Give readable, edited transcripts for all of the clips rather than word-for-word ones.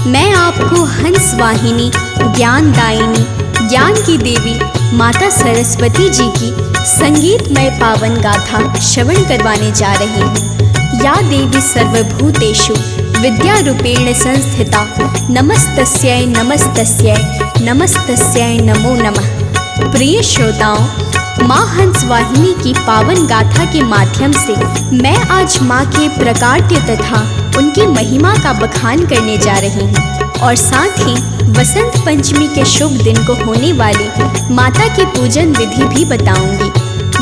मैं आपको हंस वाहिनी, ज्ञानदायिनी, ज्ञान की देवी माता सरस्वती जी की संगीतमय पावन गाथा श्रवण करवाने जा रही हूँ। या देवी सर्वभूतेषु विद्यारूपेण संस्थिता, नमस्तस्यै नमस्तस्यै नमस्तस्यै नमो नमः। प्रिय श्रोताओं, माँ हंस वाहिनी की पावन गाथा के माध्यम से मैं आज माँ के प्रकाट्य तथा उनकी महिमा का बखान करने जा रही हूँ और साथ ही वसंत पंचमी के शुभ दिन को होने वाली माता की पूजन विधि भी बताऊंगी।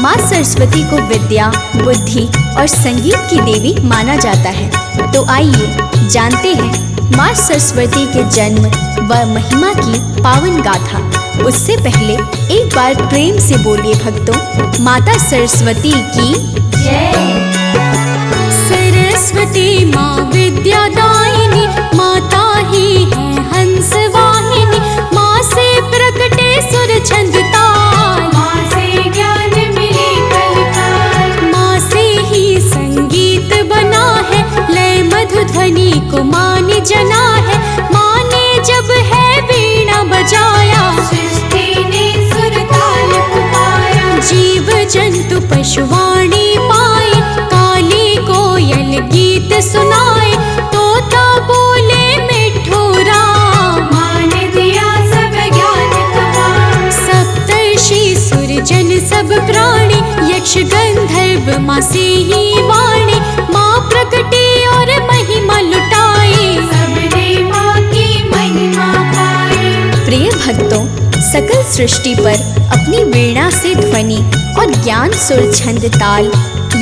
माँ सरस्वती को विद्या, बुद्धि और संगीत की देवी माना जाता है। तो आइए जानते हैं माँ सरस्वती के जन्म व महिमा की पावन गाथा। उससे पहले एक बार प्रेम से बोलिए भक्तों, माता सरस्वती की जय। सरस्वती माँ विद्यादायिनी, माता ही है हंस वाहिनी। माँ से प्रकटे सुर छंद ताल, माँ से ज्ञान मिले कलकाल। माँ से ही संगीत बना है, लय मधु ध्वनि को माँ ने जना है। माँ ने जब है वीणा बजाया, सृष्टि ने सुर ताल पुकारा। जीव जंतु पशुवाणी पाए, काली कोयल गीत सुनाए। तोता बोले मिठो राम, माँ ने दिया सब ज्ञान कमा। सप्तर्षि सुरजन सब प्राणी, यक्ष गंधर्व माँ से ही वाणी। माँ प्रकटी और महिमा लुटाई, सबने माँ की महिमा पाई। प्रिय भक्तों, सकल सृष्टि पर अपनी वीणा से ध्वनि और ज्ञान सुर छंद ताल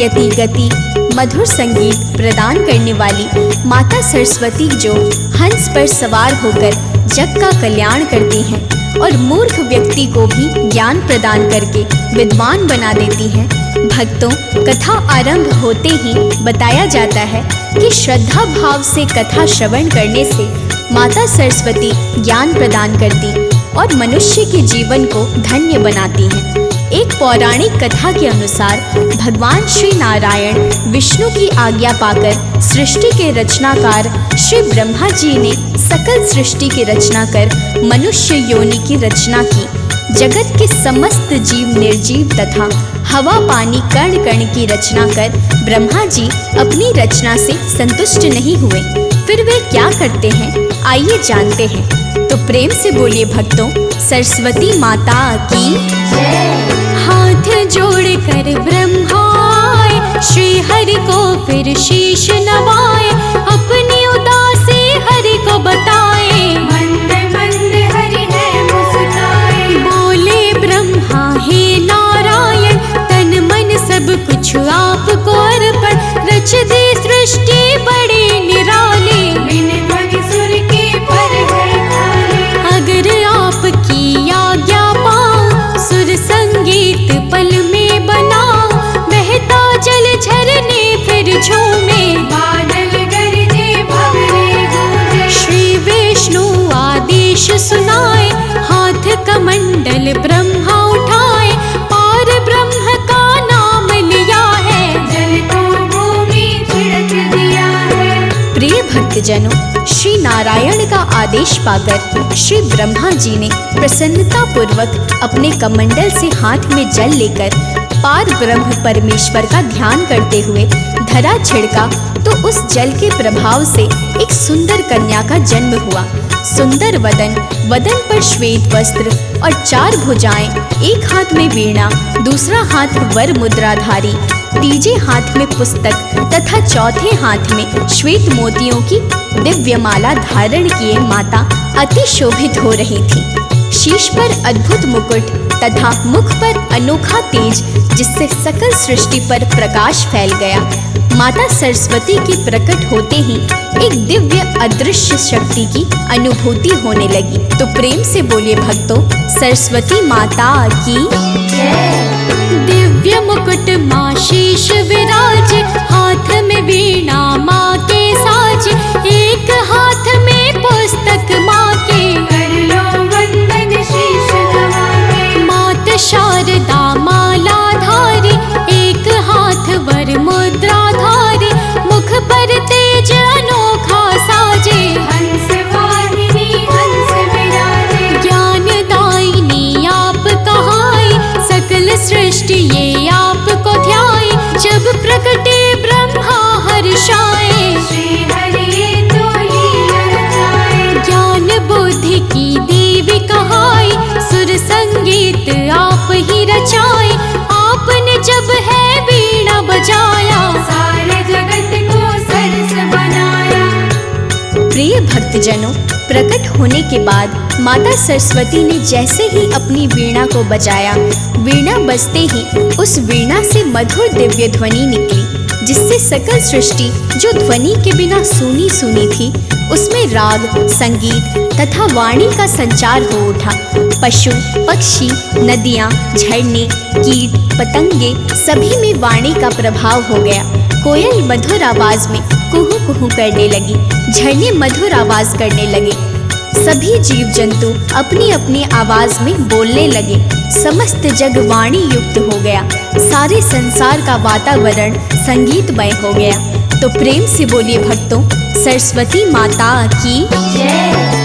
यति गति मधुर संगीत प्रदान करने वाली माता सरस्वती जो हंस पर सवार होकर जग का कल्याण करती हैं और मूर्ख व्यक्ति को भी ज्ञान प्रदान करके विद्वान बना देती हैं। भक्तों, कथा आरंभ होते ही बताया जाता है कि श्रद्धा भाव से कथा श्रवण करने से माता सरस्वती ज्ञान प्रदान करती और मनुष्य के जीवन को धन्य बनाती हैं। एक पौराणिक कथा के अनुसार भगवान श्री नारायण विष्णु की आज्ञा पाकर सृष्टि के रचनाकार श्री ब्रह्मा जी ने सकल सृष्टि की रचना कर मनुष्य योनि की रचना की। जगत के समस्त जीव निर्जीव तथा हवा पानी कण कण की रचना कर ब्रह्मा जी अपनी रचना से संतुष्ट नहीं हुए। फिर वे क्या करते हैं, आइए जानते हैं। तो प्रेम से बोलिए भक्तों, सरस्वती माता की जय। हाथ जोड़ कर ब्रह्माए, श्री हरि को फिर शीश नवाए। अपनी उदासी हरि को बताए, मंद मंद हरि है मुस्काए। बोले ब्रह्मा हे नारायण, तन मन सब कुछ आपको अर्पण। रच दी सृष्टि बड़ी निराली, बिन ध्वनि सुर के पर है खाली। अगर आपकी आज्ञा पाऊं, सुर संगीत पल में बनाऊं। बहता जल झरने फिर झूमे, बादल गरजे भंवरे गूंजे। श्री विष्णु आदेश सुनाए। हाथ कमंडल ब्रह्मा उठाए, पार ब्रह्म का नाम लिया है। जल को भूमि छिड़क दिया है। प्रिय भक्तजनों, श्री नारायण का आदेश पाकर श्री ब्रह्मा जी ने प्रसन्नता पूर्वक अपने कमंडल से हाथ में जल लेकर पार ब्रह्म परमेश्वर का ध्यान करते हुए धरा छिड़का तो उस जल के प्रभाव से एक सुंदर कन्या का जन्म हुआ। सुंदर वदन, वदन पर श्वेत वस्त्र और 4 भुजाएं, एक हाथ में वीणा, दूसरा हाथ वर मुद्राधारी, तीजे हाथ में पुस्तक तथा चौथे हाथ में श्वेत मोतियों की दिव्य माला धारण किए माता अति शोभित हो रही थी। शीश पर अद्भुत मुकुट तथा मुख पर अनोखा तेज, जिससे सकल सृष्टि पर प्रकाश फैल गया। माता सरस्वती के प्रकट होते ही एक दिव्य अदृश्य शक्ति की अनुभूति होने लगी। तो प्रेम से बोलिए भक्तों, सरस्वती माता की जय। दिव्य मुकुट माँ शीश विराज, हाथ में वीणा माँ के साज। एक हाथ में पुस्तक माँ के, कर लो वंदन शीश नवा के। मात शारदा माला धारी, एक हाथ वर मुद्रा धारी। मुख पर तेज अनोखा साजे, हंस वाहिनी ये आपको ध्याए, जब प्रकटे ब्रह्मा हर्षाए। श्री हरि तो लीला रचाए, ज्ञान बुद्धि की देवी कहाई, सुर संगीत आप ही रचाए। आपने जब है वीणा बजाया, सारे जगत को सरस बनाया। प्रिय भक्तजनों, प्रकट होने के बाद माता सरस्वती ने जैसे ही अपनी वीणा को बजाया, वीणा बजते ही उस वीणा से मधुर दिव्य ध्वनि निकली, जिससे सकल सृष्टि जो ध्वनि के बिना सूनी सूनी थी, उसमें राग, संगीत तथा वाणी का संचार हो उठा। पशु, पक्षी, नदियाँ, झरने, कीट, पतंगे सभी में वाणी का प्रभाव हो गया। कोयल मधुर आवाज में कुहू कुहू करने लगी, झरने मधुर आवाज करने लगे, सभी जीव जंतु अपनी अपनी आवाज में बोलने लगे। समस्त जग वाणी युक्त हो गया, सारे संसार का वातावरण संगीतमय हो गया। तो प्रेम से बोलिए भक्तों, सरस्वती माता की जय।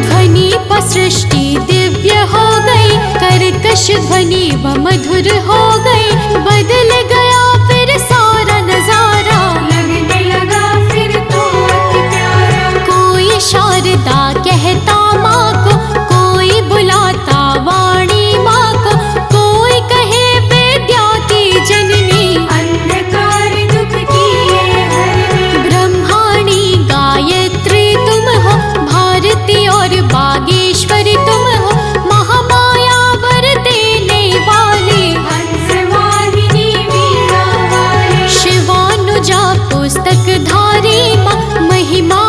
ध्वनि पर सृष्टि दिव्य हो गई, कर्कश ध्वनि व मधुर हो गई। बदल गया फिर सारा नजारा, लगने लगा फिर तो अति प्यारा। कोई शारदा कहता माँ को, कोई बुलाता वाणी माँ को, कोई कहे विद्याती जननी, अंधकार दुख की ये हरनी। ब्रह्माणी गायत्री तुम हो, भारती और बागेश्वरी तुम हो, महामाया वर देने वाली, हंस वाहिनी वीणा वाली। शिवानुजा पुस्तक धारी माँ, महिमा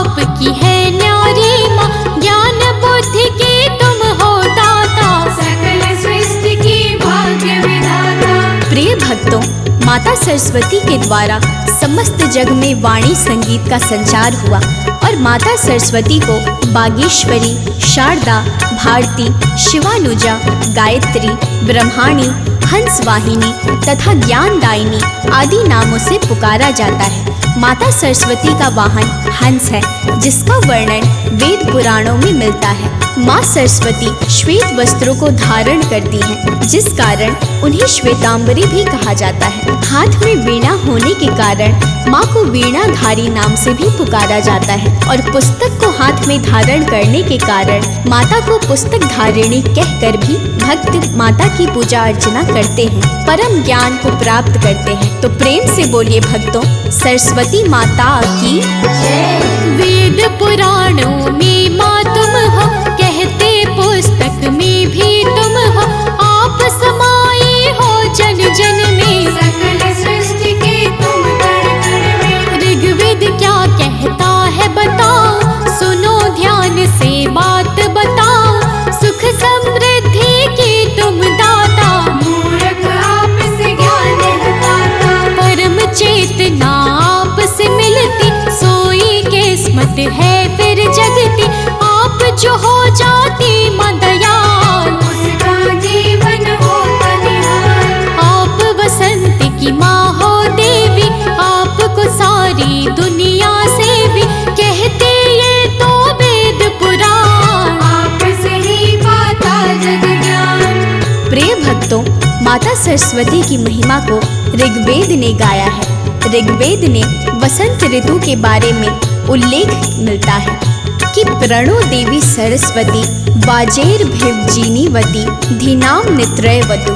आपकी है न्यारी माँ। ज्ञान बुद्धि की तुम हो दाता, सकल सृष्टि की भाग्य विधाता। प्रिय भक्तों, माता सरस्वती के द्वारा समस्त जग में वाणी संगीत का संचार हुआ और माता सरस्वती को बागेश्वरी, शारदा, भारती, शिवानुजा, गायत्री, ब्रह्माणी, हंसवाहिनी तथा ज्ञानदायिनी आदि नामों से पुकारा जाता है। माता सरस्वती का वाहन हंस है, जिसका वर्णन वेद पुराणों में मिलता है। माँ सरस्वती श्वेत वस्त्रों को धारण करती हैं, जिस कारण उन्हें श्वेतांबरी भी कहा जाता है। हाथ में वीणा होने के कारण माँ को वीणाधारी नाम से भी पुकारा जाता है और पुस्तक को हाथ में धारण करने के कारण माता को पुस्तक धारिणी कहकर भी भक्त माता की पूजा अर्चना करते हैं, परम ज्ञान को प्राप्त करते हैं। तो प्रेम से बोलिए भक्तों, सरस्वती माता की जय। वेद पुराणों में माँ तुम हो, कहते पुस्तक में भी तुम हो, आप समाये हो जन जन में, सकल सृष्टि की तुम कण कण में। ऋग्वेद क्या कहता है बताओ, सुनो ध्यान से बात बताओ। सुख समृद्धि की तुम दाता, मूर्ख आपसे ज्ञान है पाता। परम चेतना आपसे मिलती, सोई किस्मत है फिर जगती। आप जो हो जाती माँ दयाल, उसका जीवन होता निहाल। आप वसंत की माँ हो देवी, आपको सारी दुनिया से भी कहते ये तो वेद पुराण। आपसे ही पाता जग ज्ञान। प्रिय भक्तों, माता सरस्वती की महिमा को ऋग्वेद ने गाया है। ऋग्वेद ने वसंत ऋतु के बारे में उल्लेख मिलता है कि प्रणो देवी सरस्वती वाजेर्भिवजीनीवती धीनाम नित्रयवतु,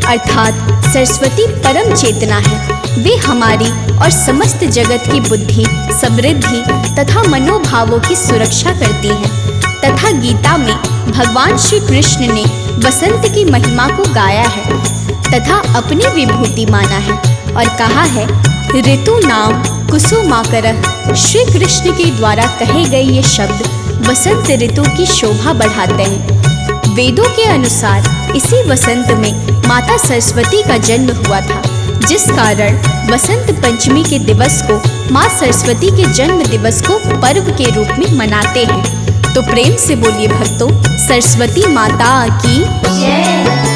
अर्थात सरस्वती परम चेतना है। वे हमारी और समस्त जगत की बुद्धि, समृद्धि तथा मनोभावों की सुरक्षा करती हैं। तथा गीता में भगवान श्री कृष्ण ने वसंत की महिमा को गाया है तथा अपनी विभूति माना है और कहा है, ऋतु नाम कुसुमाकरः। श्री कृष्ण के द्वारा कहे गए ये शब्द वसंत ऋतु की शोभा बढ़ाते हैं। वेदों के अनुसार इसी वसंत में माता सरस्वती का जन्म हुआ था, जिस कारण वसंत पंचमी के दिवस को माँ सरस्वती के जन्म दिवस को पर्व के रूप में मनाते हैं। तो प्रेम से बोलिए भक्तों, सरस्वती माता की जय।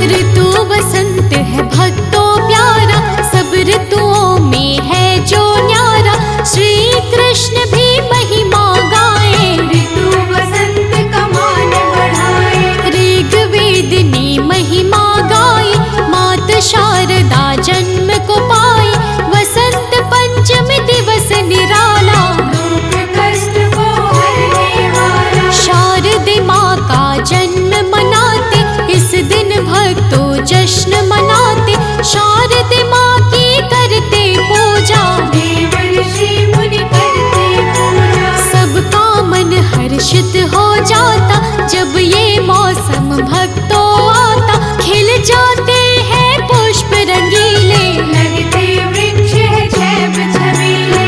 ऋतु वसंत है भक्तों प्यारा, सब ऋतुओं में है जो न्यारा। श्री कृष्ण भी महिमा गाए, ऋतु वसंत का मान बढ़ाए। ऋग्वेद ने महिमा गाई। माँ दूषित हो जाता। जब ये मौसम भक्तों आता, खिल जाते हैं पुष्प रंगीले, लगते वृक्ष है छैब छबीले।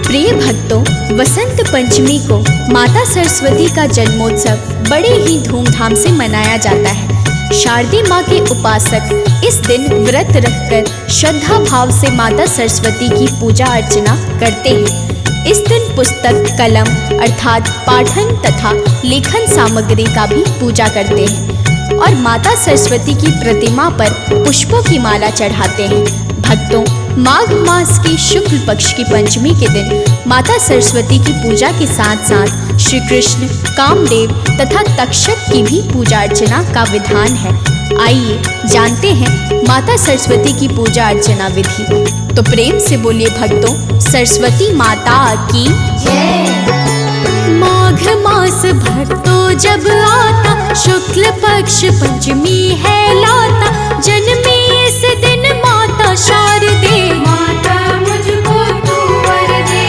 प्रिय भक्तों, वसंत पंचमी को माता सरस्वती का जन्मोत्सव बड़े ही धूमधाम से मनाया जाता है। शारदीय माँ के उपासक इस दिन व्रत रखकर श्रद्धा भाव से माता सरस्वती की पूजा अर्चना करते हैं। इस दिन पुस्तक, कलम अर्थात पाठन तथा लेखन सामग्री का भी पूजा करते हैं और माता सरस्वती की प्रतिमा पर पुष्पों की माला चढ़ाते हैं। भक्तों, माघ मास की शुक्ल पक्ष की पंचमी के दिन माता सरस्वती की पूजा के साथ साथ श्री कृष्ण, कामदेव तथा तक्षक की भी पूजा अर्चना का विधान है। आइए जानते हैं माता सरस्वती की पूजा अर्चना विधि। तो प्रेम से बोलिए भक्तों, सरस्वती माता की जय। माघ मास भक्तों जब आता, शुक्ल पक्ष पंचमी है लाता। जन्मी इस दिन माता शारदे, माता मुझको तू वर दे।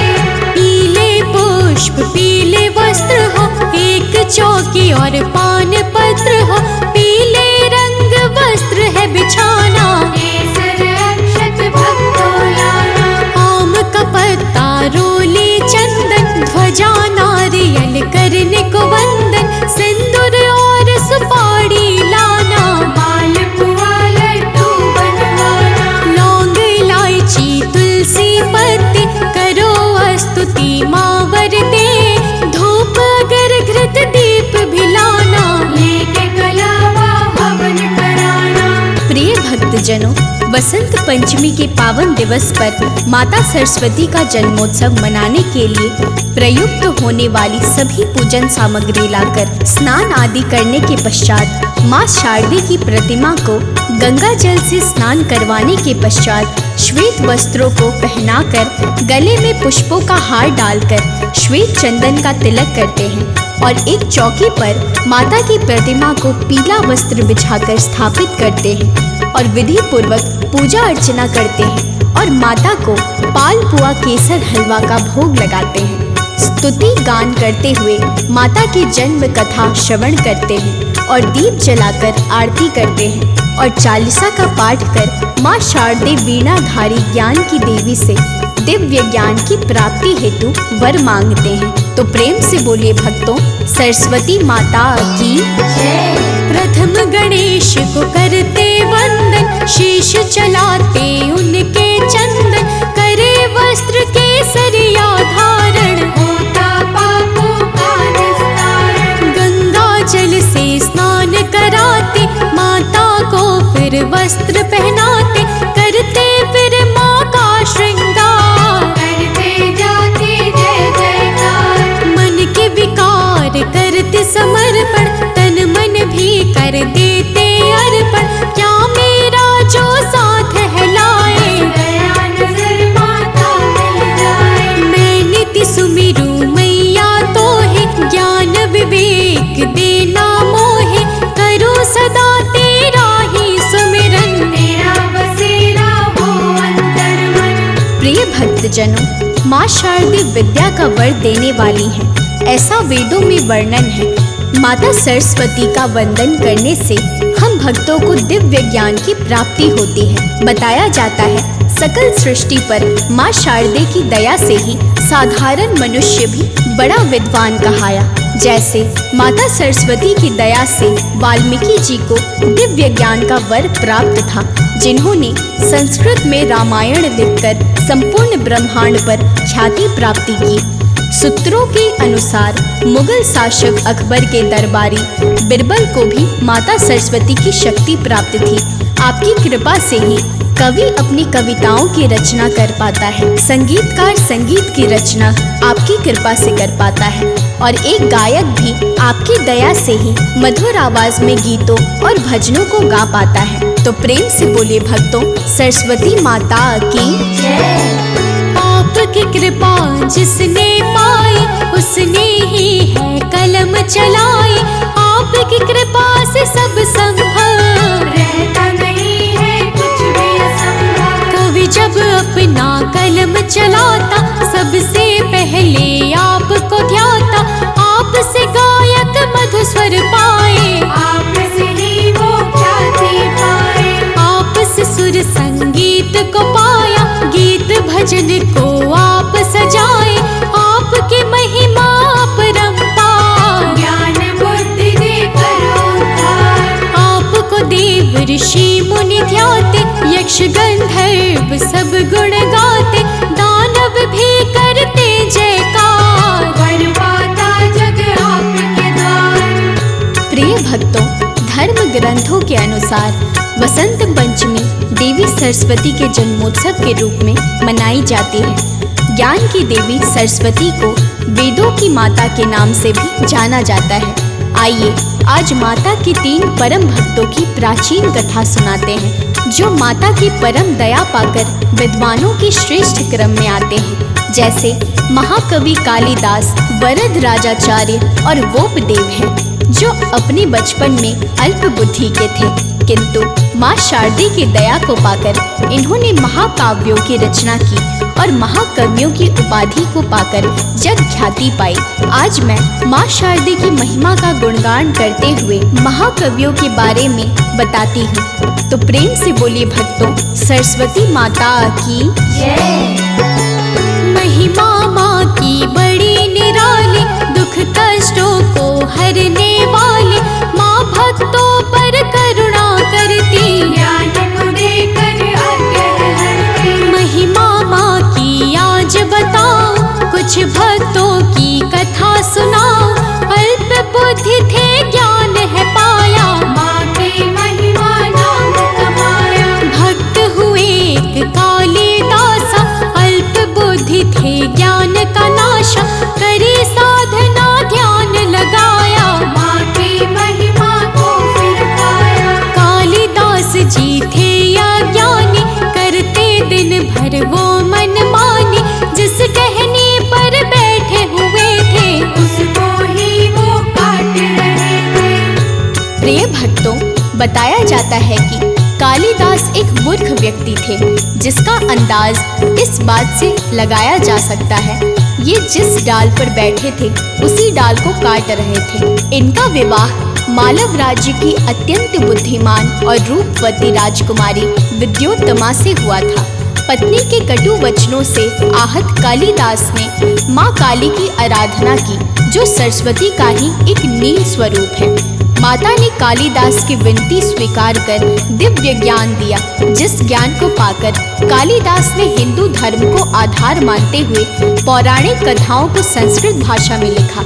पीले पुष्प पीले वस्त्र हो, एक चौकी और पान पत्र हो। पीले रंग वस्त्र है बिछाना, केसर अक्षत भक्तों लाना। आम का पत्ता रोले चंदन, ध्वजा नारियल करने को वंदन। सिंदूर और सुपारी लाना, मालपुआ लड्डू बनवाना। लौंग इलायची तुलसी पत्ती, करो स्तुति माँ वर दे। धूप अगर घृत दीप भी लाना, लेके कलावा हवन कराना। प्रिय भक्तजनों, वसंत पंचमी के पावन दिवस पर माता सरस्वती का जन्मोत्सव मनाने के लिए प्रयुक्त होने वाली सभी पूजन सामग्री लाकर स्नान आदि करने के पश्चात माँ शारदे की प्रतिमा को गंगा जल से स्नान करवाने के पश्चात श्वेत वस्त्रों को पहनाकर गले में पुष्पों का हार डालकर श्वेत चंदन का तिलक करते हैं और एक चौकी पर माता की प्रतिमा को पीला वस्त्र बिछाकर स्थापित करते हैं और विधि पूर्वक पूजा अर्चना करते हैं और माता को पालपुआ केसर हलवा का भोग लगाते हैं। स्तुति गान करते हुए माता की जन्म कथा श्रवण करते हैं और दीप जलाकर आरती करते हैं और चालीसा का पाठ कर माँ शारदे वीणाधारी ज्ञान की देवी से दिव्य ज्ञान की प्राप्ति हेतु वर मांगते हैं। तो प्रेम से बोलिए भक्तों, सरस्वती माता की जय। प्रथम गणेश को करते वंदन, शीश चलाते उनके चंदन। करे वस्त्र केसरिया धारण, होता पापों का निस्तारण। गंगा जल से स्नान कराते माता को फिर वस्त्र पहनाते। करते फिर माँ का श्रृंगार, करते जाते जय जयकार। मन के विकार करते समर्पण, तन मन भी कर देते अर्पण। क्या मेरा जो साथ है लाए, दया नजर माता मिल जाए। मैं नित्य सुमिरू मैया तो है। ज्ञान विवेक देना मोहे, करो सदा तेरा ही सुमिरन। तेरा बसेरा हो अंतर मन। प्रिय भक्तजनों, माँ शारदे विद्या का वर देने वाली हैं, ऐसा वेदों में वर्णन है। माता सरस्वती का वंदन करने से हम भक्तों को दिव्य ज्ञान की प्राप्ति होती है। बताया जाता है सकल सृष्टि पर माँ शारदे की दया से ही साधारण मनुष्य भी बड़ा विद्वान कहाया। जैसे माता सरस्वती की दया से वाल्मीकि जी को दिव्य ज्ञान का वर प्राप्त था, जिन्होंने संस्कृत में रामायण लिखकर संपूर्ण ब्रह्मांड पर ख्याति प्राप्ति की। सूत्रों के अनुसार मुगल शासक अकबर के दरबारी बिरबल को भी माता सरस्वती की शक्ति प्राप्त थी। आपकी कृपा से ही कवि अपनी कविताओं की रचना कर पाता है, संगीतकार संगीत की रचना आपकी कृपा से कर पाता है और एक गायक भी आपकी दया से ही मधुर आवाज में गीतों और भजनों को गा पाता है। तो प्रेम से बोलिए भक्तों, सरस्वती माता की जय। आपकी कृपा जिसने पाई, उसने ही है कलम चलाई। आपकी कृपा से सब संभव, रहता नहीं है कुछ भी असंभव। कवि जब अपना कलम चलाता, सबसे पहले आपको ध्याता। आपसे ग्रंथों के अनुसार वसंत पंचमी देवी सरस्वती के जन्मोत्सव के रूप में मनाई जाती है। ज्ञान की देवी सरस्वती को वेदों की माता के नाम से भी जाना जाता है। आइए आज माता की 3 परम भक्तों की प्राचीन कथा सुनाते हैं, जो माता की परम दया पाकर विद्वानों के श्रेष्ठ क्रम में आते हैं। जैसे महाकवि कालिदास, वरद राजाचार्य और वोपदेव हैं, जो अपने बचपन में अल्प बुद्धि के थे, किंतु माँ शारदे की दया को पाकर इन्होंने महाकाव्यों की रचना की और महाकवियों की उपाधि को पाकर जग ख्याति पाई। आज मैं माँ शारदे की महिमा का गुणगान करते हुए महाकवियों के बारे में बताती हूँ। तो प्रेम से बोलिए भक्तों, सरस्वती माता की जय। महिमा माँ की बड़ी निराली, दुख कष्टों को हरने वाली, माँ भक्तों पर करुणा करती, ज्ञान को देकर अज्ञान हरती। महिमा माँ की आज बताओ, कुछ भक्तों की कथा सुनाओ। अल्प बुद्धि थे ज्ञान है पाया, माँ की महिमा नाम कमाया। भक्त हुए एक कालिदासा, अल्प बुद्धि थे ज्ञान का नाशा, करे साधना ध्यान लगाया, माँ की महिमा को फिर पाया। कालिदास जी थे अज्ञानी, करते दिन भर वो मनमानी, जिस टहनी पर बैठे हुए थे, उसको ही वो काट रहे थे। प्रिय भक्तों, बताया जाता है कि कालिदास एक मूर्ख व्यक्ति थे, जिसका अंदाज इस बात से लगाया जा सकता है ये जिस डाल पर बैठे थे उसी डाल को काट रहे थे। इनका विवाह मालव राज्य की अत्यंत बुद्धिमान और रूपवती राजकुमारी विद्योत्तमा से हुआ था। पत्नी के कटु वचनों से आहत कालिदास ने माँ काली की आराधना की, जो सरस्वती का ही एक नील स्वरूप है। माता ने कालिदास की विनती स्वीकार कर दिव्य ज्ञान दिया, जिस ज्ञान को पाकर कालिदास ने हिंदू धर्म को आधार मानते हुए पौराणिक कथाओं को संस्कृत भाषा में लिखा।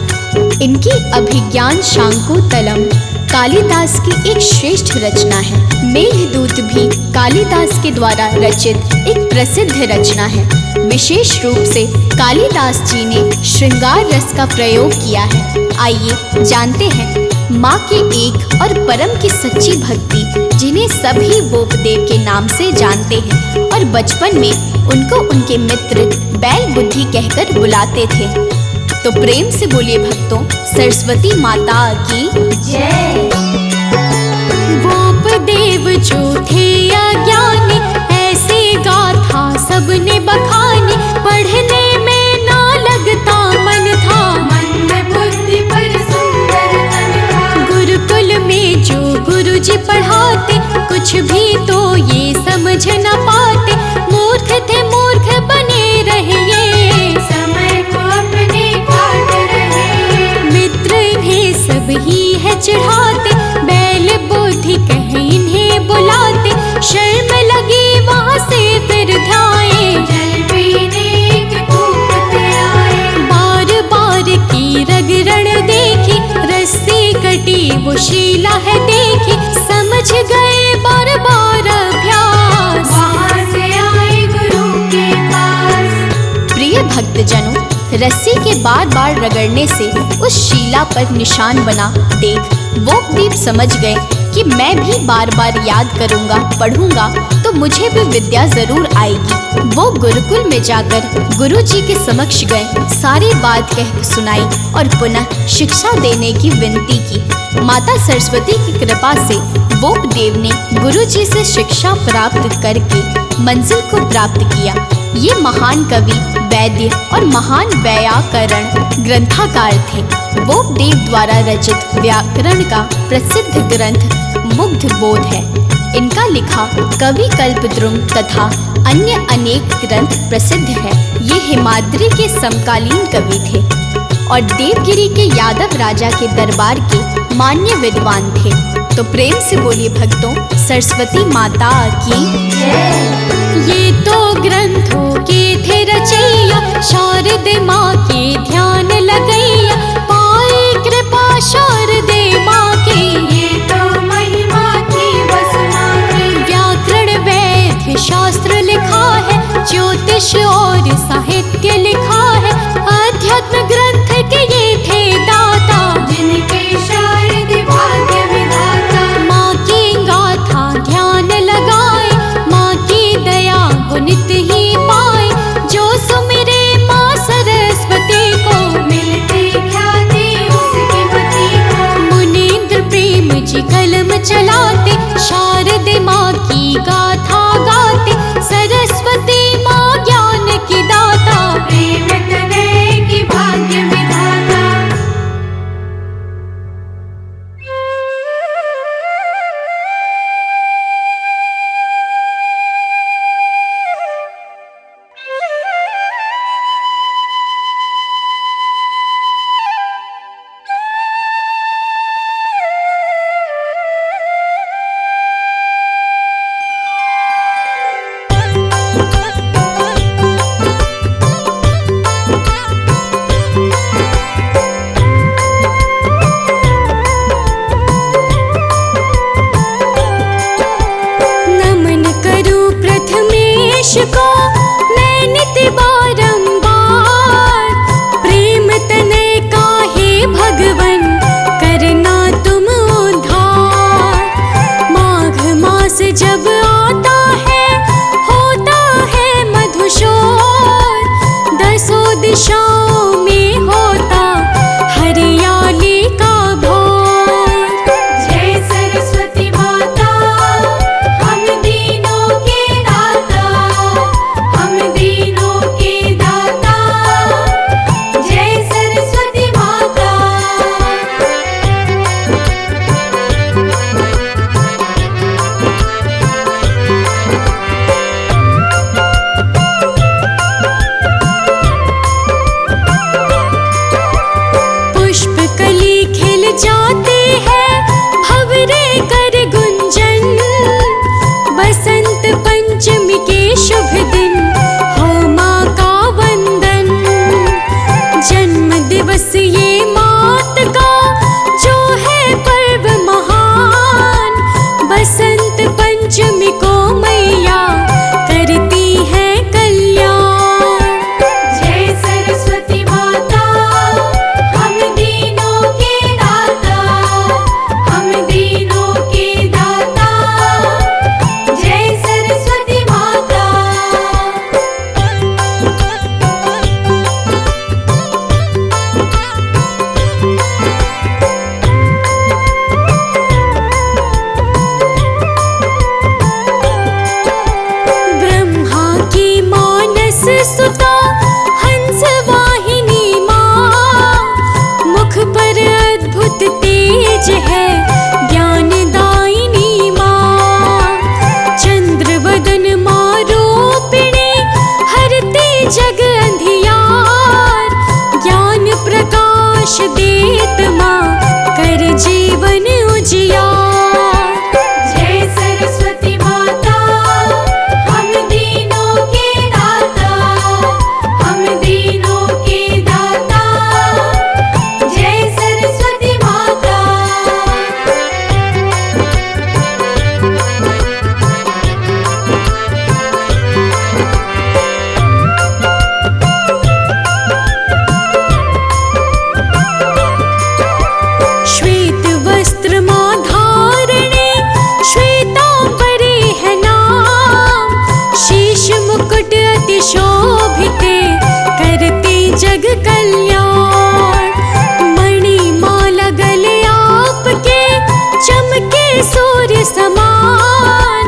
इनकी अभिज्ञान शाकुंतलम कालिदास की एक श्रेष्ठ रचना है। मेघदूत भी कालिदास के द्वारा रचित एक प्रसिद्ध रचना है। विशेष रूप से कालिदास जी ने श्रृंगार रस का प्रयोग किया है। आइए जानते हैं माँ के एक और परम की सच्ची भक्ति, जिन्हें सभी वोपदेव के नाम से जानते हैं और बचपन में उनको उनके मित्र बैल बुद्धि कहकर बुलाते थे। तो प्रेम से बोलिए भक्तों, सरस्वती माता की जय। वोपदेव जो थे अज्ञानी, ऐसे गाथा सबने बखानी, पढ़ने में ना लगता मन था, मंद बुद्धि पर सुंदर तन था। गुरुकुल में जो गुरुजी पढ़ाते, कुछ भी तो ये समझ न पाते, मूर्ख थे मूर्ख बने रहे ये, समय को अपने काट रहे। मित्र इन्हें सब ही है चिढ़ाते, बैल बुद्धि कहे इन्हें बुलाते, शर्म लगी वहाँ से फिर ध्याए, जल पीने एक कूपते आए। बार बार की रगरण देखी, रस्सी कटी वो शीला है देखी, समझ गए बार बार अभ्यास, वहाँ से आए गुरु के पास। प्रिय भक्तजनों, रस्सी के बार बार रगड़ने से उस शिला पर निशान बना देख वोपदेव समझ गए कि मैं भी बार बार याद करूंगा, पढ़ूंगा तो मुझे भी विद्या जरूर आएगी। वो गुरुकुल में जाकर गुरुजी के समक्ष गए, सारी बात कह सुनाई और पुनः शिक्षा देने की विनती की। माता सरस्वती की कृपा से वोपदेव ने गुरुजी से शिक्षा प्राप्त करके मंजिल को प्राप्त किया। ये महान कवि, वैद्य और महान व्याकरण ग्रंथकार थे। वोपदेव द्वारा रचित व्याकरण का प्रसिद्ध ग्रंथ मुग्ध बोध है। इनका लिखा कवि कल्पद्रुम तथा अन्य अनेक ग्रंथ प्रसिद्ध है। ये हिमाद्री के समकालीन कवि थे और देवगिरी के यादव राजा के दरबार के मान्य विद्वान थे। तो प्रेम से बोलिए भक्तों, सरस्वती माता की जय। ये तो ग्रंथों के थे रचैया, शारदे माँ के ध्यान लगैया, पाए कृपा शारदे माँ की। ये तो महिमा कली खिल जाती है, भंवरे कर गुंजन। बसंत पंचमी के शुभ दिन हो माँ का वंदन। जन्म दिवस ये मात का जो है पर्व महान। बसंत पंचमी को मैया करती है कल्याण। जय सरस्वती माता, हम दीनों के दाता, हम दीनों के दाता। जय सरस्वती माता। ब्रह्मा की मानस सुता हंस वाहिनी माँ। मुख पर अद्भुत तेज है ज्ञानदायिनी माँ। चंद्र वदन माँ रूपिणी हरती जग अंधियार। ज्ञान प्रकाश देत माँ कर जीवन उजियार। जय सरस्वती माता, हम दीनों के दाता, हम दीनों के दाता। जय सरस्वती माता। श्वेत वस्त्र माँ धारणे, श्वेतांबरी है नाम। शीश मुकुट अति शोभिते, करती जग कल्याण। मणि माला गले आपके, चमके सूर्य समान।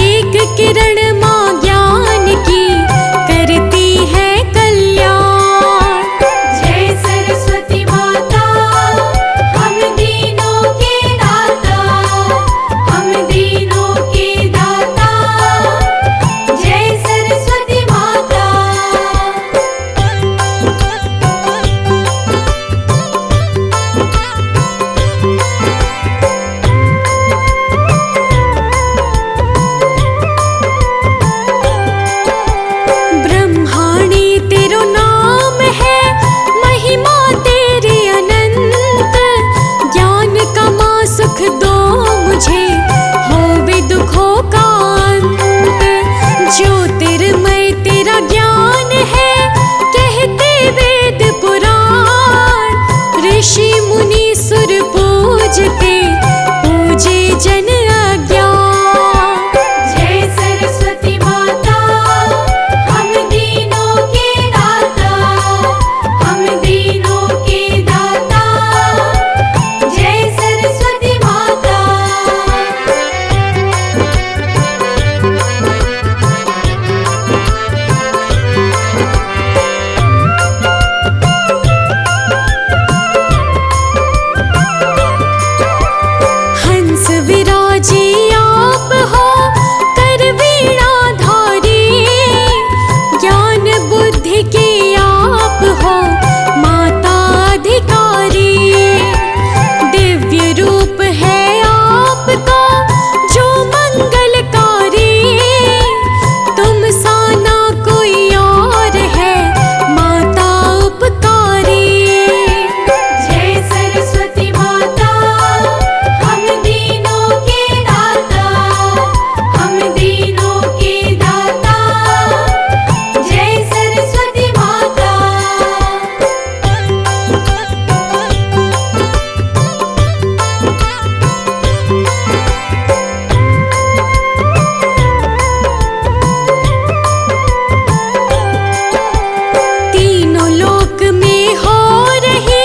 एक किरण माँ ज्ञान की, करती है कल्याण। जय सरस्वती माता, हम दीनों के दाता, हम दीनों के दाता। जय सरस्वती माता। ब्रह्माणी तेरो नाम है, महिमा तेरी अनंत। ज्ञान का माँ सुख दो मुझे, होवे दुखों का अंत। ज्योतिर्मय तेरा ज्ञान है, कहते वेद पुराण। ऋषि मुनि सुर पूजते, पूजे जन अज्ञान। जय सरस्वती माता, हम दीनों के दाता, हम दीनों के दाता। जय सरस्वती माता। हंस विराजी आप हो, कर वीणा धारी। ज्ञान बुद्धि की आप हो, माता अधिकारी। दिव्य रूप है आपका जो मंगलकारी। तुम सा ना कोई और है, माता उपकारी। जय सरस्वती माता, हम दीनों के दाता, हम दीनों के दाता। जय सरस्वती माता। तीनों लोक में हो रही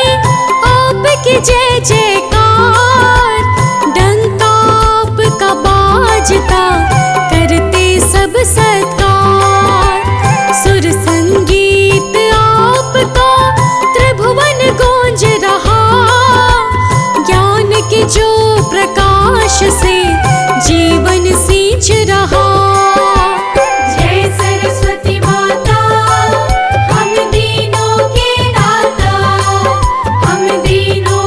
आपकी जय जयकार। डंका आपका बाजता, करते सब सत्कार। सुर संगीत आपका त्रिभुवन गूंज रहा। ज्ञान के जो प्रकाश से जीवन सींच रहा। जय सरस्वती माता, हम दीनों के दाता, हम दीनों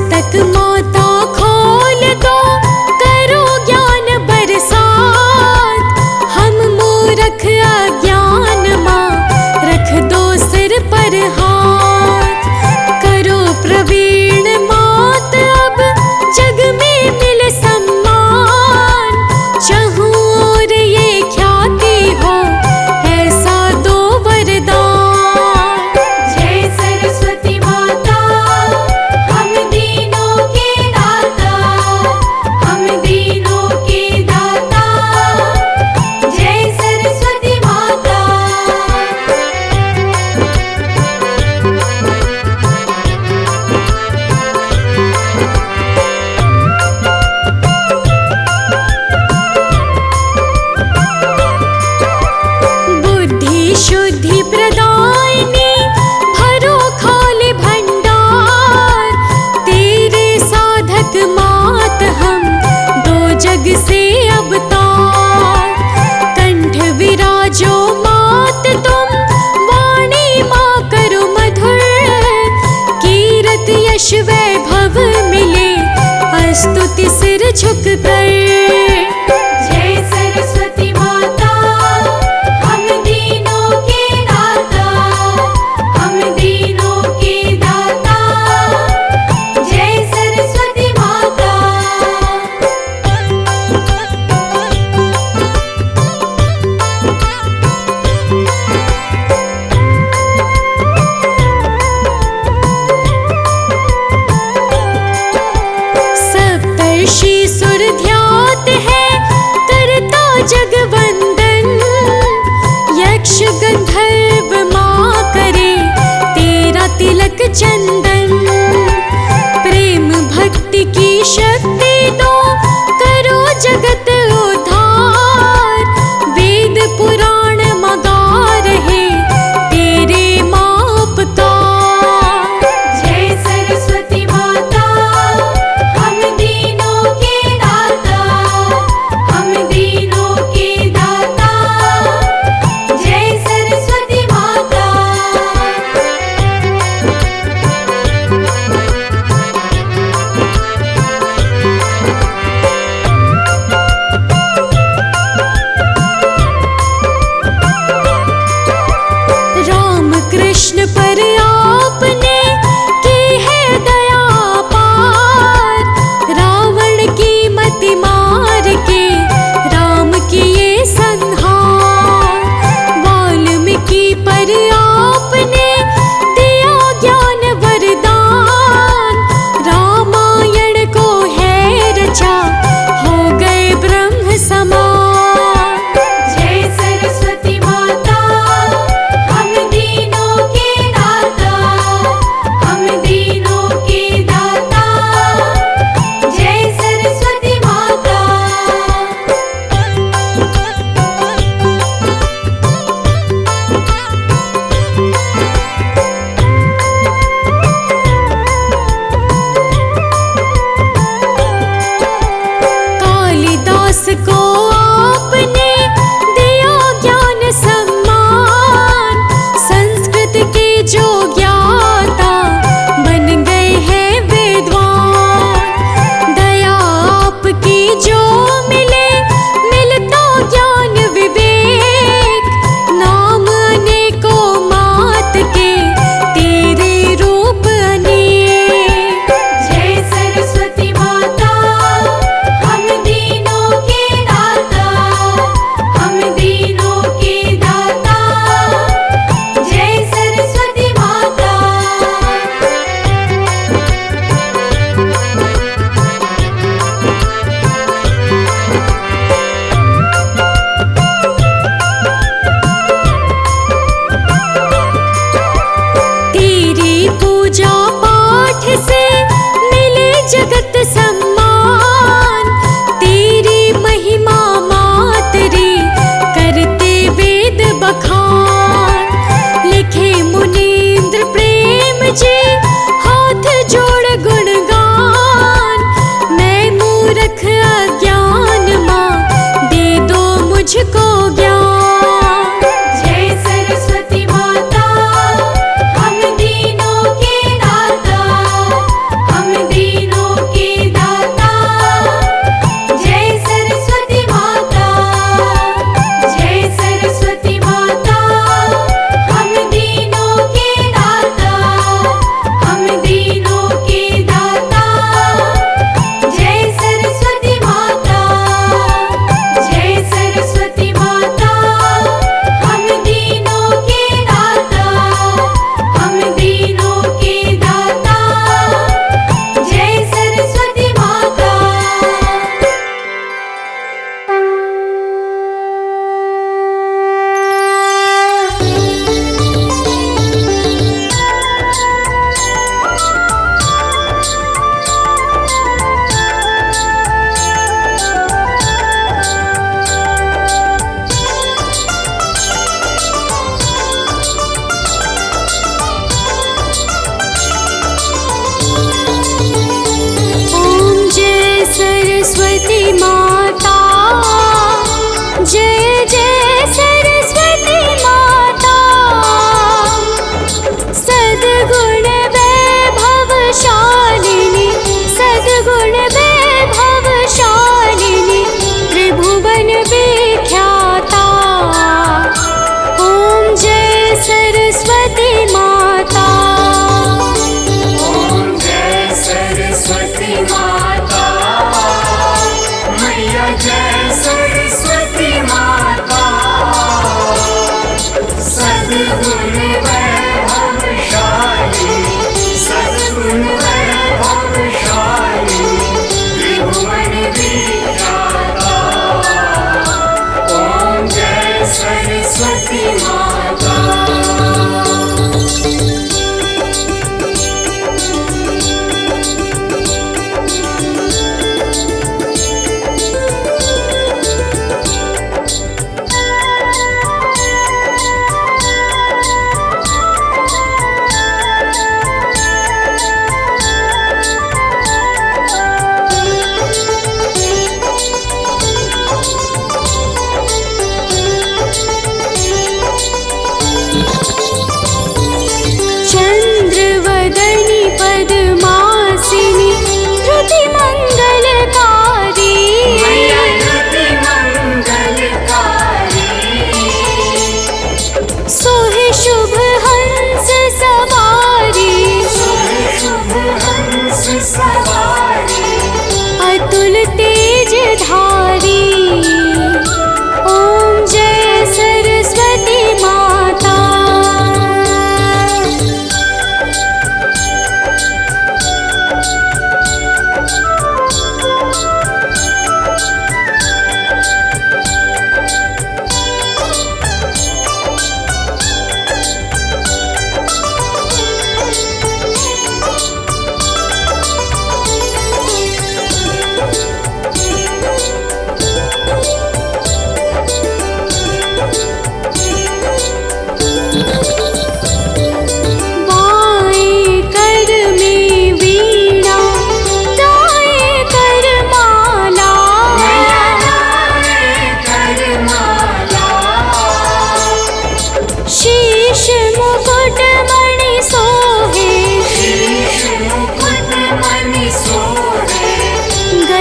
मस्तक माता खोल दो, करो ज्ञान बरसात। हम मूर्ख अज्ञान माँ, रख दो सिर पर हाथ। करो प्रवीण मात, अब जग में मिले सम्मान। चहु और ये ख्याति हो, ऐसा दो वरदान। जय सरस्वती माता, हम दीनों के दाता, हम दीनों के दाता। जय सरस्वती माता। बुद्धि शुद्धि प्रदायिनी, भरो खाले भंडार। तेरे साधक मात हम, दो जग से अवतार। कंठ विराजो मात तुम, वाणी माँ करो मधुर। कीरत यश वैभव मिले, स्तुति सिर झुक कर। जय सरस्वती माता, हम दीनों के दाता, हम दीनों के दाता। जय सरस्वती माता। सप्तर्षि सुर ध्यात है, करता जग वंदन। यक्ष गंधर्व माँ करे, तेरा तिलक चंदन। प्रेम भक्ति की शक्ति दो, करो जगत उद्धार। वेद पुराण मगा रहे, तेरे माँ उपकार। जय सरस्वती माता, हम दीनों के दाता, हम दीनों के दाता। जय सरस्वती माता। राम कृष्ण पर आपने की है दया पार। रावण की मति मार के, राम किए संहार। वाल्मीकि पर आपने दिया ज्ञान वरदान। रामायण को है रचा, हो गए ब्रह्म समान। जय सरस्वती माता, हम दीनों के दाता, हम दीनों के दाता। जय सरस्वती माता। कालिदास को आपने दिया ज्ञान सम्मान। संस्कृत के जो ज्ञाता, बन गए हैं विद्वान। दया आपकी जो मिले, मिलता ज्ञान विवेक। नाम अनेकों मात के, तेरे रूप अनेक। जय सरस्वती माता, हम दीनों के दाता, हम दीनों के दाता। जय सरस्वती माता। तेरी पूजा पाठ से मिले जगत सम्मान। तेरी महिमा मातरी, करते वेद बखान। लिखे मुनींद्र प्रेम जी, हाथ जोड़ गुणगान। मैं मूर्ख अज्ञान माँ, दे दो मुझको ज्ञान। जय सरस्वती माता, हम दीनों के दाता, हम दीनों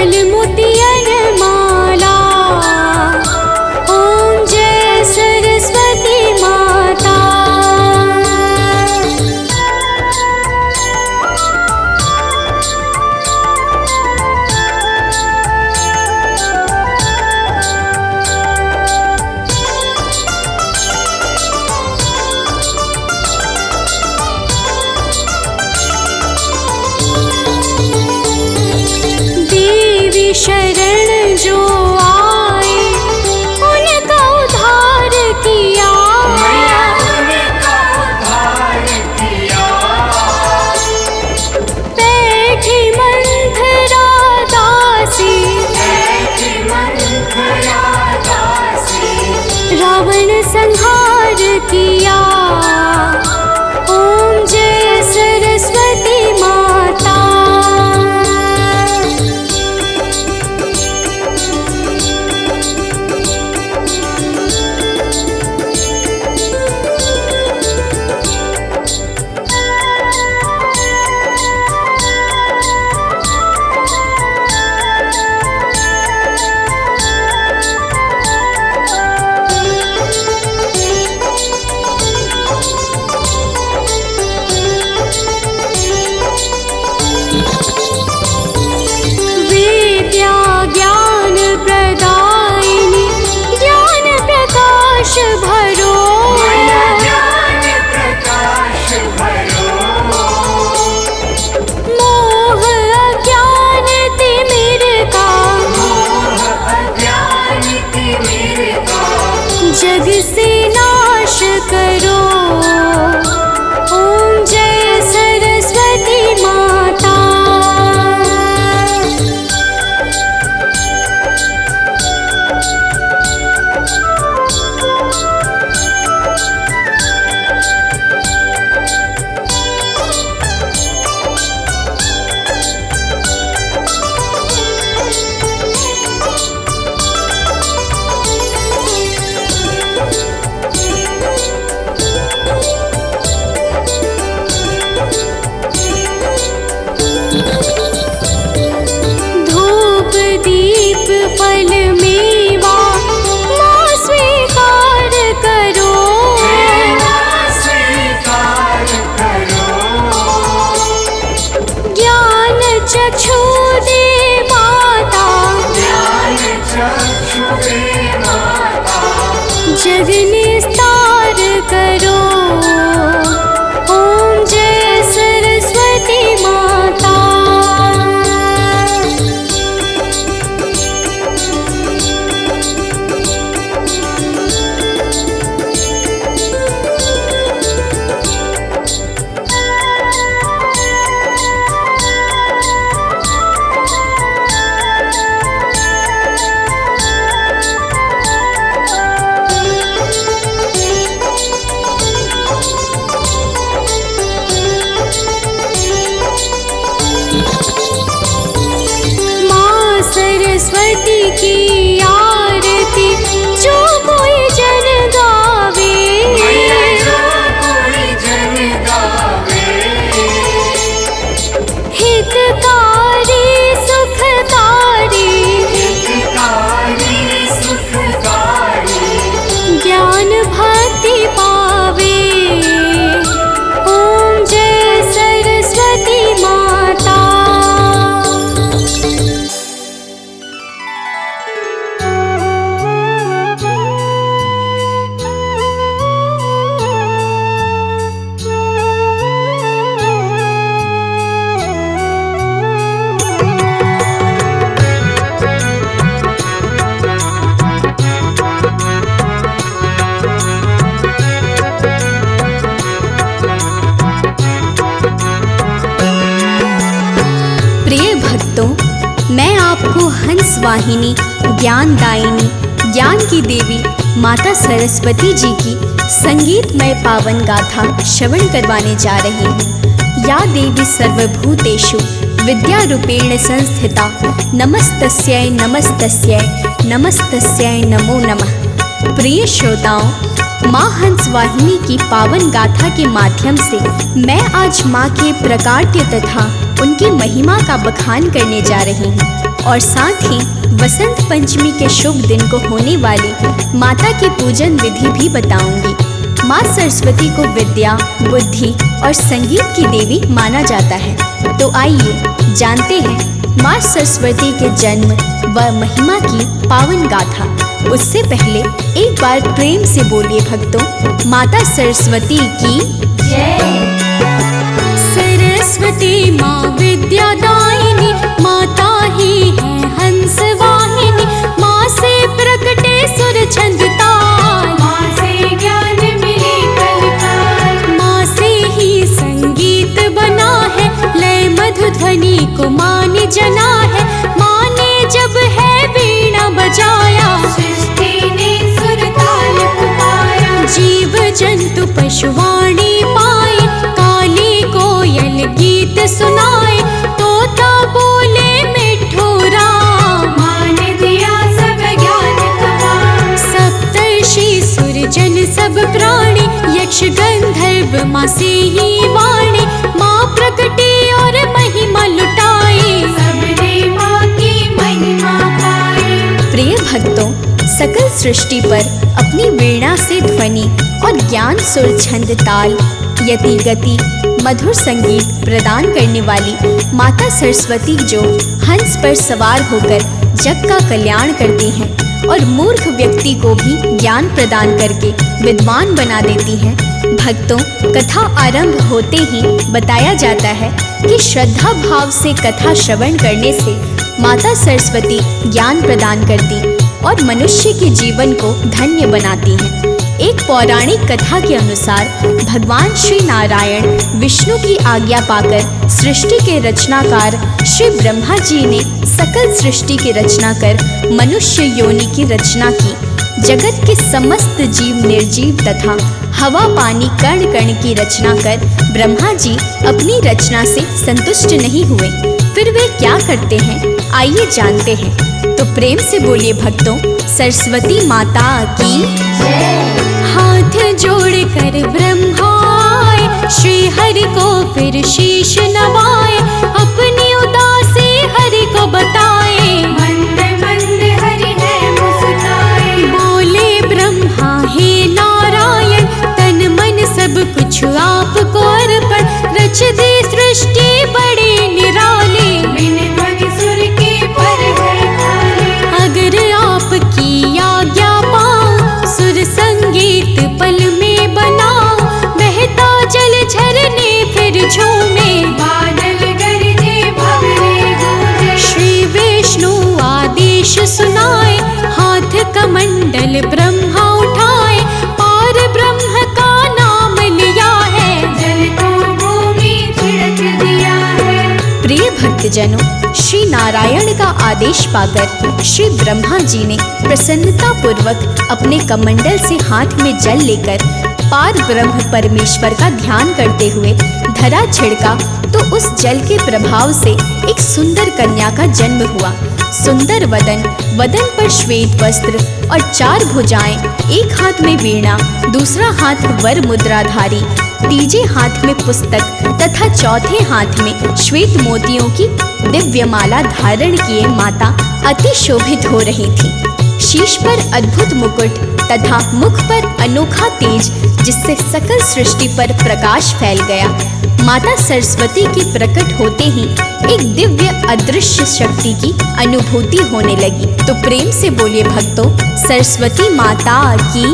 कमल मोतियन माला। ओम जय सरस्वती माता। शरण जो आए उनका उद्धार किया। उनका उद्धार किया। बैठी मंथरा दासी। बैठी मंथरा दासी। रावण संहार किया। ओम जय सरस्वती माता। जग से नाश करो। ओम जय सरस्वती माता। फल मेवा माँ स्वीकार करो। स्वीकार करो। ज्ञान चक्षु दे माता। ज्ञान चक्षु दे माता। जग निस्तार करो। ओम जय सरस्वती माता। सरस्वती की आरती जो कोई जन गावे। जो कोई जन गावे। हितकारी सुखकारी। हितकारी सुखकारी। ज्ञान भक्ति पावे। ओम जय सरस्वती माता। मैं आपको हंस वाहिनी ज्ञान दायिनी ज्ञान की देवी माता सरस्वती जी की संगीतमय पावन गाथा श्रवण करवाने जा रही हूँ। या देवी सर्वभूतेषु विद्यारूपेण संस्थिता नमस्तस्यै नमस्तस्यै नमस्तस्यै नमो नमः। प्रिय श्रोताओं, माँ हंस वाहिनी की पावन गाथा के माध्यम से मैं आज माँ के प्रकाट्य तथा उनकी महिमा का बखान करने जा रही हूँ। और साथ ही वसंत पंचमी के शुभ दिन को होने वाली माता की पूजन विधि भी बताऊंगी। माँ सरस्वती को विद्या, बुद्धि और संगीत की देवी माना जाता है। तो आइए जानते हैं माँ सरस्वती के जन्म व महिमा की पावन गाथा। उससे पहले एक बार प्रेम से बोलिए भक्तों, माता सरस्वती की जय। सरस्वती माँ विद्यादायिनी, माता ही है हंस वाहिनी। माँ से प्रकटे सुर छंद ताल, माँ से ज्ञान मिले कलकाल। माँ से ही संगीत बना है, लय मधु ध्वनि को माँ ने जना है। माँ ने जब है वीणा बजाया, सृष्टि ने सुर ताल पुकारा। जीव जंतु पशुवाणी पाए, काली कोयल गीत सुनाए। तोता बोले मिठो राम, माँ ने दिया सब ज्ञान कमा। सप्तर्षि सुरजन सब प्राणी, यक्ष गंधर्व माँ से ही वाणी। माँ प्रकटी और महिमा लुटाई, सबने माँ की महिमा पाई। प्रिय भक्तों, सकल सृष्टि पर अपनी वीणा से ध्वनि और ज्ञान सुर छंद ताल यति गति मधुर संगीत प्रदान करने वाली माता सरस्वती जो हंस पर सवार होकर जग का कल्याण करती हैं और मूर्ख व्यक्ति को भी ज्ञान प्रदान करके विद्वान बना देती हैं। भक्तों, कथा आरंभ होते ही बताया जाता है कि श्रद्धा भाव से कथा श्रवण करने से माता सरस्वती ज्ञान प्रदान करती और मनुष्य के जीवन को धन्य बनाती हैं। एक पौराणिक कथा के अनुसार भगवान श्री नारायण विष्णु की आज्ञा पाकर सृष्टि के रचनाकार श्री ब्रह्मा जी ने सकल सृष्टि की रचना कर मनुष्य योनि की रचना की। जगत के समस्त जीव निर्जीव तथा हवा पानी कण कण की रचना कर ब्रह्मा जी अपनी रचना से संतुष्ट नहीं हुए। फिर वे क्या करते हैं, आइए जानते हैं। तो प्रेम से बोलिए भक्तों, सरस्वती माता की जय। हाथ जोड़ कर ब्रह्माए, श्री हरि को फिर शीश नवाए। अपनी उदासी हरि को बताए, मंद मंद हरि है मुस्काए। बोले ब्रह्मा हे नारायण, तन मन सब कुछ आपको अर्पण। रच दी सृष्टि बड़ी निराली, बिन ध्वनि सुर के पर है खाली। अगर आपकी आज्ञा पाऊं, सुर संगीत पल में बनाऊं। बहता जल झरने फिर झूमे, बादल गरजे भंवरे गूंजे। श्री विष्णु आदेश सुनाए। हाथ कमंडल ब्रह्मा उठाए, पार ब्रह्म का नाम लिया है। जल को भूमि छिड़क दिया है। प्रिय भक्तजनों, श्री नारायण का आदेश पाकर श्री ब्रह्मा जी ने प्रसन्नता पूर्वक अपने कमंडल से हाथ में जल लेकर पार ब्रह्म परमेश्वर का ध्यान करते हुए धरा छिड़का तो उस जल के प्रभाव से एक सुंदर कन्या का जन्म हुआ। सुंदर वदन, वदन पर श्वेत वस्त्र और 4 भुजाएं, एक हाथ में वीणा, दूसरा हाथ वर मुद्राधारी, तीजे हाथ में पुस्तक तथा चौथे हाथ में श्वेत मोतियों की दिव्य माला धारण किए माता अति शोभित हो रही थी। शीश पर अद्भुत मुकुट तथा मुख पर अनोखा तेज, जिससे सकल सृष्टि पर प्रकाश फैल गया। माता सरस्वती के प्रकट होते ही एक दिव्य अदृश्य शक्ति की अनुभूति होने लगी। तो प्रेम से बोलिए भक्तों, सरस्वती माता की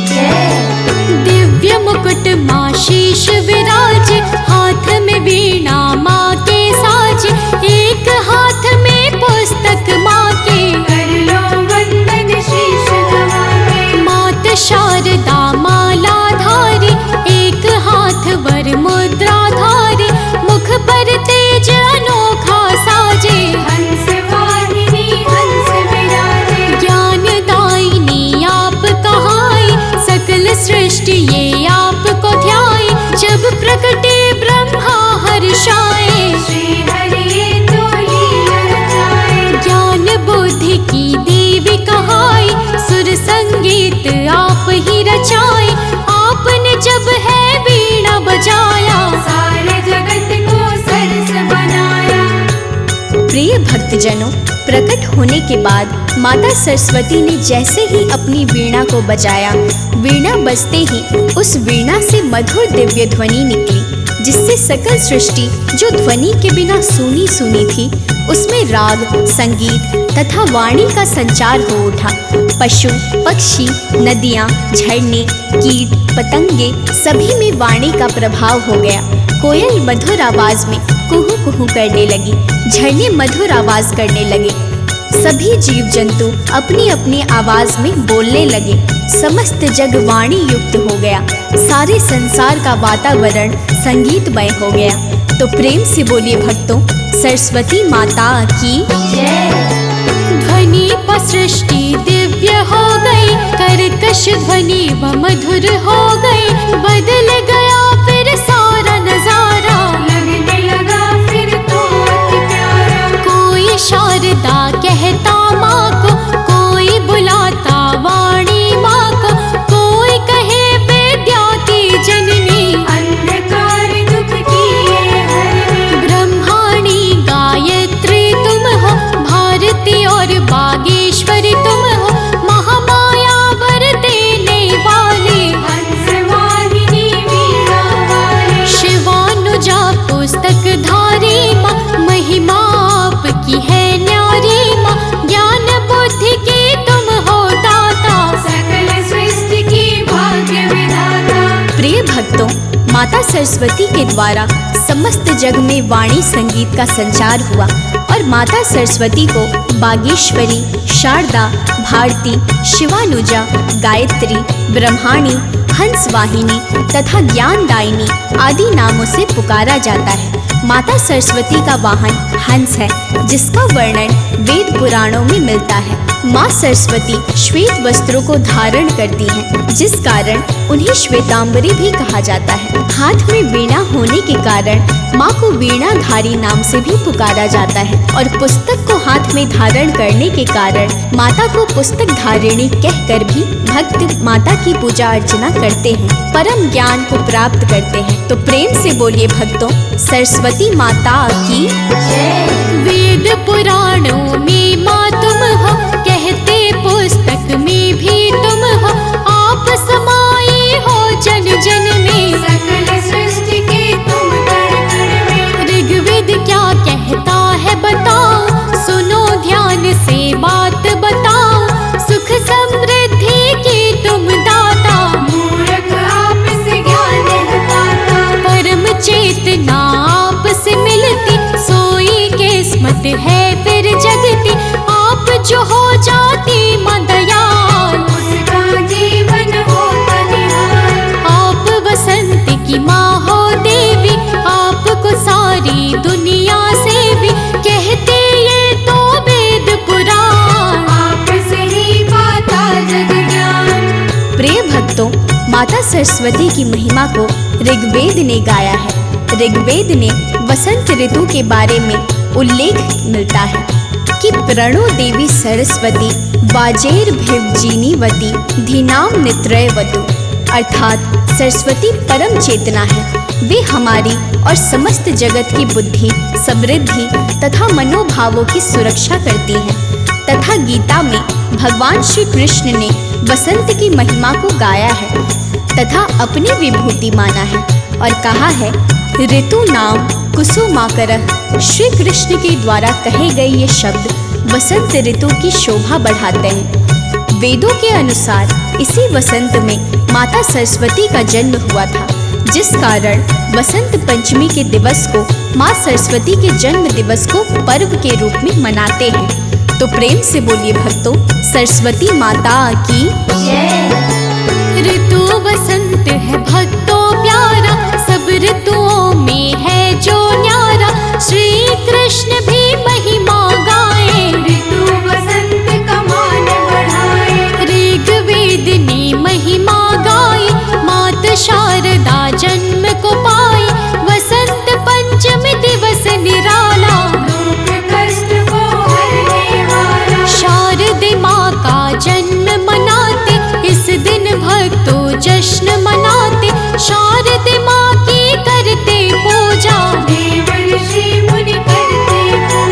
जय। दिव्य मुकुट माँ शीश विराज, हाथ में वीणा माँ के साज। एक हाथ में पुस्तक माँ के, कर लो वंदन शीश नवा के। मात शारदा माला धारी, एक हाथ वर मुद्रा धारी। मुख पर तेज अनोखा साजे, हंस वाहिनी हंस विराजे। ज्ञान दायिनी आप कहाई, सकल सृष्टि ये आपको ध्याई। जब प्रकटे ब्रह्मा हर्षाए, श्री हरि तो लीला रचाए। ज्ञान बुद्धि की देवी कहाई। सुर संगीत आप ही रचाए, आपने जब है वीणा बजाया। सारे जगत को सरस बनाया। प्रिय भक्तजनों, प्रकट होने के बाद माता सरस्वती ने जैसे ही अपनी वीणा को बजाया, वीणा बजते ही उस वीणा से मधुर दिव्य ध्वनि निकली, जिससे सकल सृष्टि जो ध्वनि के बिना सूनी सूनी थी, उसमें राग, संगीत तथा वाणी का संचार हो उठा। पशु, पक्षी, नदियाँ, झरने, कीट, पतंगे सभी में वाणी का प्रभाव हो गया। कोयल मधुर आवाज में कुहू कुहू करने लगी, झरने मधुर आवाज करने लगे, सभी जीव जंतु अपनी अपनी आवाज में बोलने लगे। समस्त जग वाणी युक्त हो गया, सारे संसार का वातावरण संगीतमय हो गया। तो प्रेम से बोलिए भक्तों, सरस्वती माता की जय। ध्वनि पर सृष्टि दिव्य हो गई, कर्कश ध्वनि व मधुर हो गई, बदल गया फिर सारा नजारा, लगने लगा फिर तो अति प्यारा। कोई शारदा कहता माँ को, कोई बुलाता वाणी माँ को, कोई कहे विद्या की जननी, अंधकार दुख की ये हरनी। ब्रह्माणी गायत्री तुम हो, भारती और बागेश्वरी तुम हो, महामाया वर देने वाली, हंसवाहिनी वीणा वाली। शिवानुजा पुस्तक धारी माँ, महिमा आपकी है न्यारी माँ, ज्ञान बुद्धि की तुम हो दाता, सकल सृष्टि की भाग्य विधाता। प्रिय भक्तों, माता सरस्वती के द्वारा समस्त जग में वाणी संगीत का संचार हुआ और माता सरस्वती को बागेश्वरी, शारदा, भारती, शिवानुजा, गायत्री, ब्रह्माणी, हंसवाहिनी तथा ज्ञानदायिनी आदि नामों से पुकारा जाता है। माता सरस्वती का वाहन हंस है, जिसका वर्णन वेद पुराणों में मिलता है। माँ सरस्वती श्वेत वस्त्रों को धारण करती हैं, जिस कारण उन्हें श्वेतांबरी भी कहा जाता है। हाथ में वीणा होने के कारण माँ को वीणाधारी नाम से भी पुकारा जाता है और पुस्तक को हाथ में धारण करने के कारण माता को पुस्तक धारिणी कहकर भी भक्त माता की पूजा अर्चना करते हैं, परम ज्ञान को प्राप्त करते हैं। तो प्रेम से बोलिए भक्तों, सरस्वती माता की जय। वेद पुराणों में माँ तुम हो, कहते पुस्तक में भी तुम हो, आप समाये हो जन जन में, सकल सृष्टि के तुम कण कण में। ऋग्वेद क्या कहता है बताओ, सुनो ध्यान से बात बताओ, सुख समृद्धि की तुम दाता, मूर्ख आप से ज्ञान हटाता। परम चेतना आप से मिलती, सोई किस्मत है फिर जगती, आप जो हो जाती माँ दयाल, उसका जीवन होता निहाल। आप वसंत की माँ हो देवी, आपको सारी दुनिया से भी कहते ये तो वेद पुराण, आप से ही पाता जग ज्ञान। प्रिय भक्तों, माता सरस्वती की महिमा को ऋग्वेद ने गाया है। ऋग्वेद ने वसंत ऋतु के बारे में उल्लेख मिलता है कि प्रणो देवी सरस्वती वाजेर भिवजीनीवती धीनाम नित्रयवतु, अर्थात सरस्वती परम चेतना है। वे हमारी और समस्त जगत की बुद्धि, समृद्धि तथा मनोभावों की सुरक्षा करती हैं। तथा गीता में भगवान श्री कृष्ण ने वसंत की महिमा को गाया है तथा अपनी विभूति माना है और कहा है, ऋतु नाम कुसुमाकरः। श्री कृष्ण के द्वारा कहे गए ये शब्द वसंत ऋतु की शोभा बढ़ाते हैं। वेदों के अनुसार इसी वसंत में माता सरस्वती का जन्म हुआ था, जिस कारण वसंत पंचमी के दिवस को माँ सरस्वती के जन्म दिवस को पर्व के रूप में मनाते हैं। तो प्रेम से बोलिए भक्तों, सरस्वती माता की जय। ऋतु वसंत है भक्तों प्यारा, सब ऋतुओं में है जो न्यारा, श्री कृष्ण भी महिमा गाए, ऋतु वसंत का मान बढ़ाए। ऋग्वेद ने महिमा गाई, मात शारदा जन्म को पाई, वसंत पंचमी दिवस निराला, दुख कष्ट को हरने वाला। शारदे माँ का जन्म मनाते, इस दिन भक्तों जश्न मनाते, शारदे माँ की करते पूजा, देव ऋषि मुनि करते पूजा।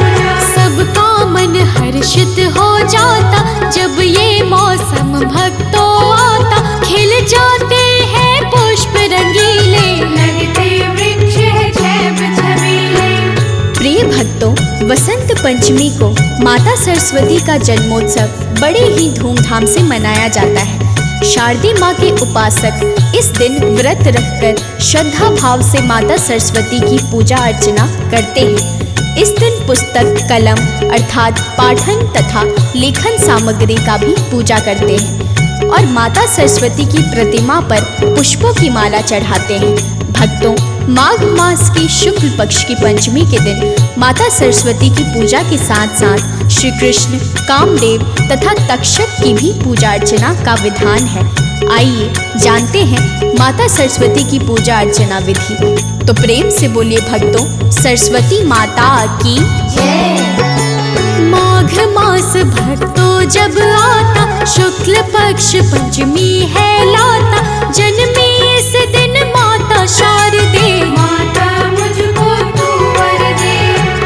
पंचमी को माता सरस्वती का जन्मोत्सव बड़े ही धूमधाम से मनाया जाता है। शारदीय माँ के उपासक इस दिन व्रत रखकर श्रद्धा भाव से माता सरस्वती की पूजा अर्चना करते हैं। इस दिन पुस्तक, कलम अर्थात पाठन तथा लेखन सामग्री का भी पूजा करते हैं और माता सरस्वती की प्रतिमा पर पुष्पों की माला चढ़ाते हैं। भक्तों, माघ मास की शुक्ल पक्ष की पंचमी के दिन माता सरस्वती की पूजा के साथ साथ श्री कृष्ण, कामदेव तथा तक्षक की भी पूजा अर्चना का विधान है। आइए जानते हैं माता सरस्वती की पूजा अर्चना विधि। तो प्रेम से बोलिए भक्तों, सरस्वती माता की जय। माघ मास भक्तों जब आता, शुक्ल पक्ष पंचमी है लाता। जन्मी इस दिन माता शारदे, माता मुझको तू वर दे।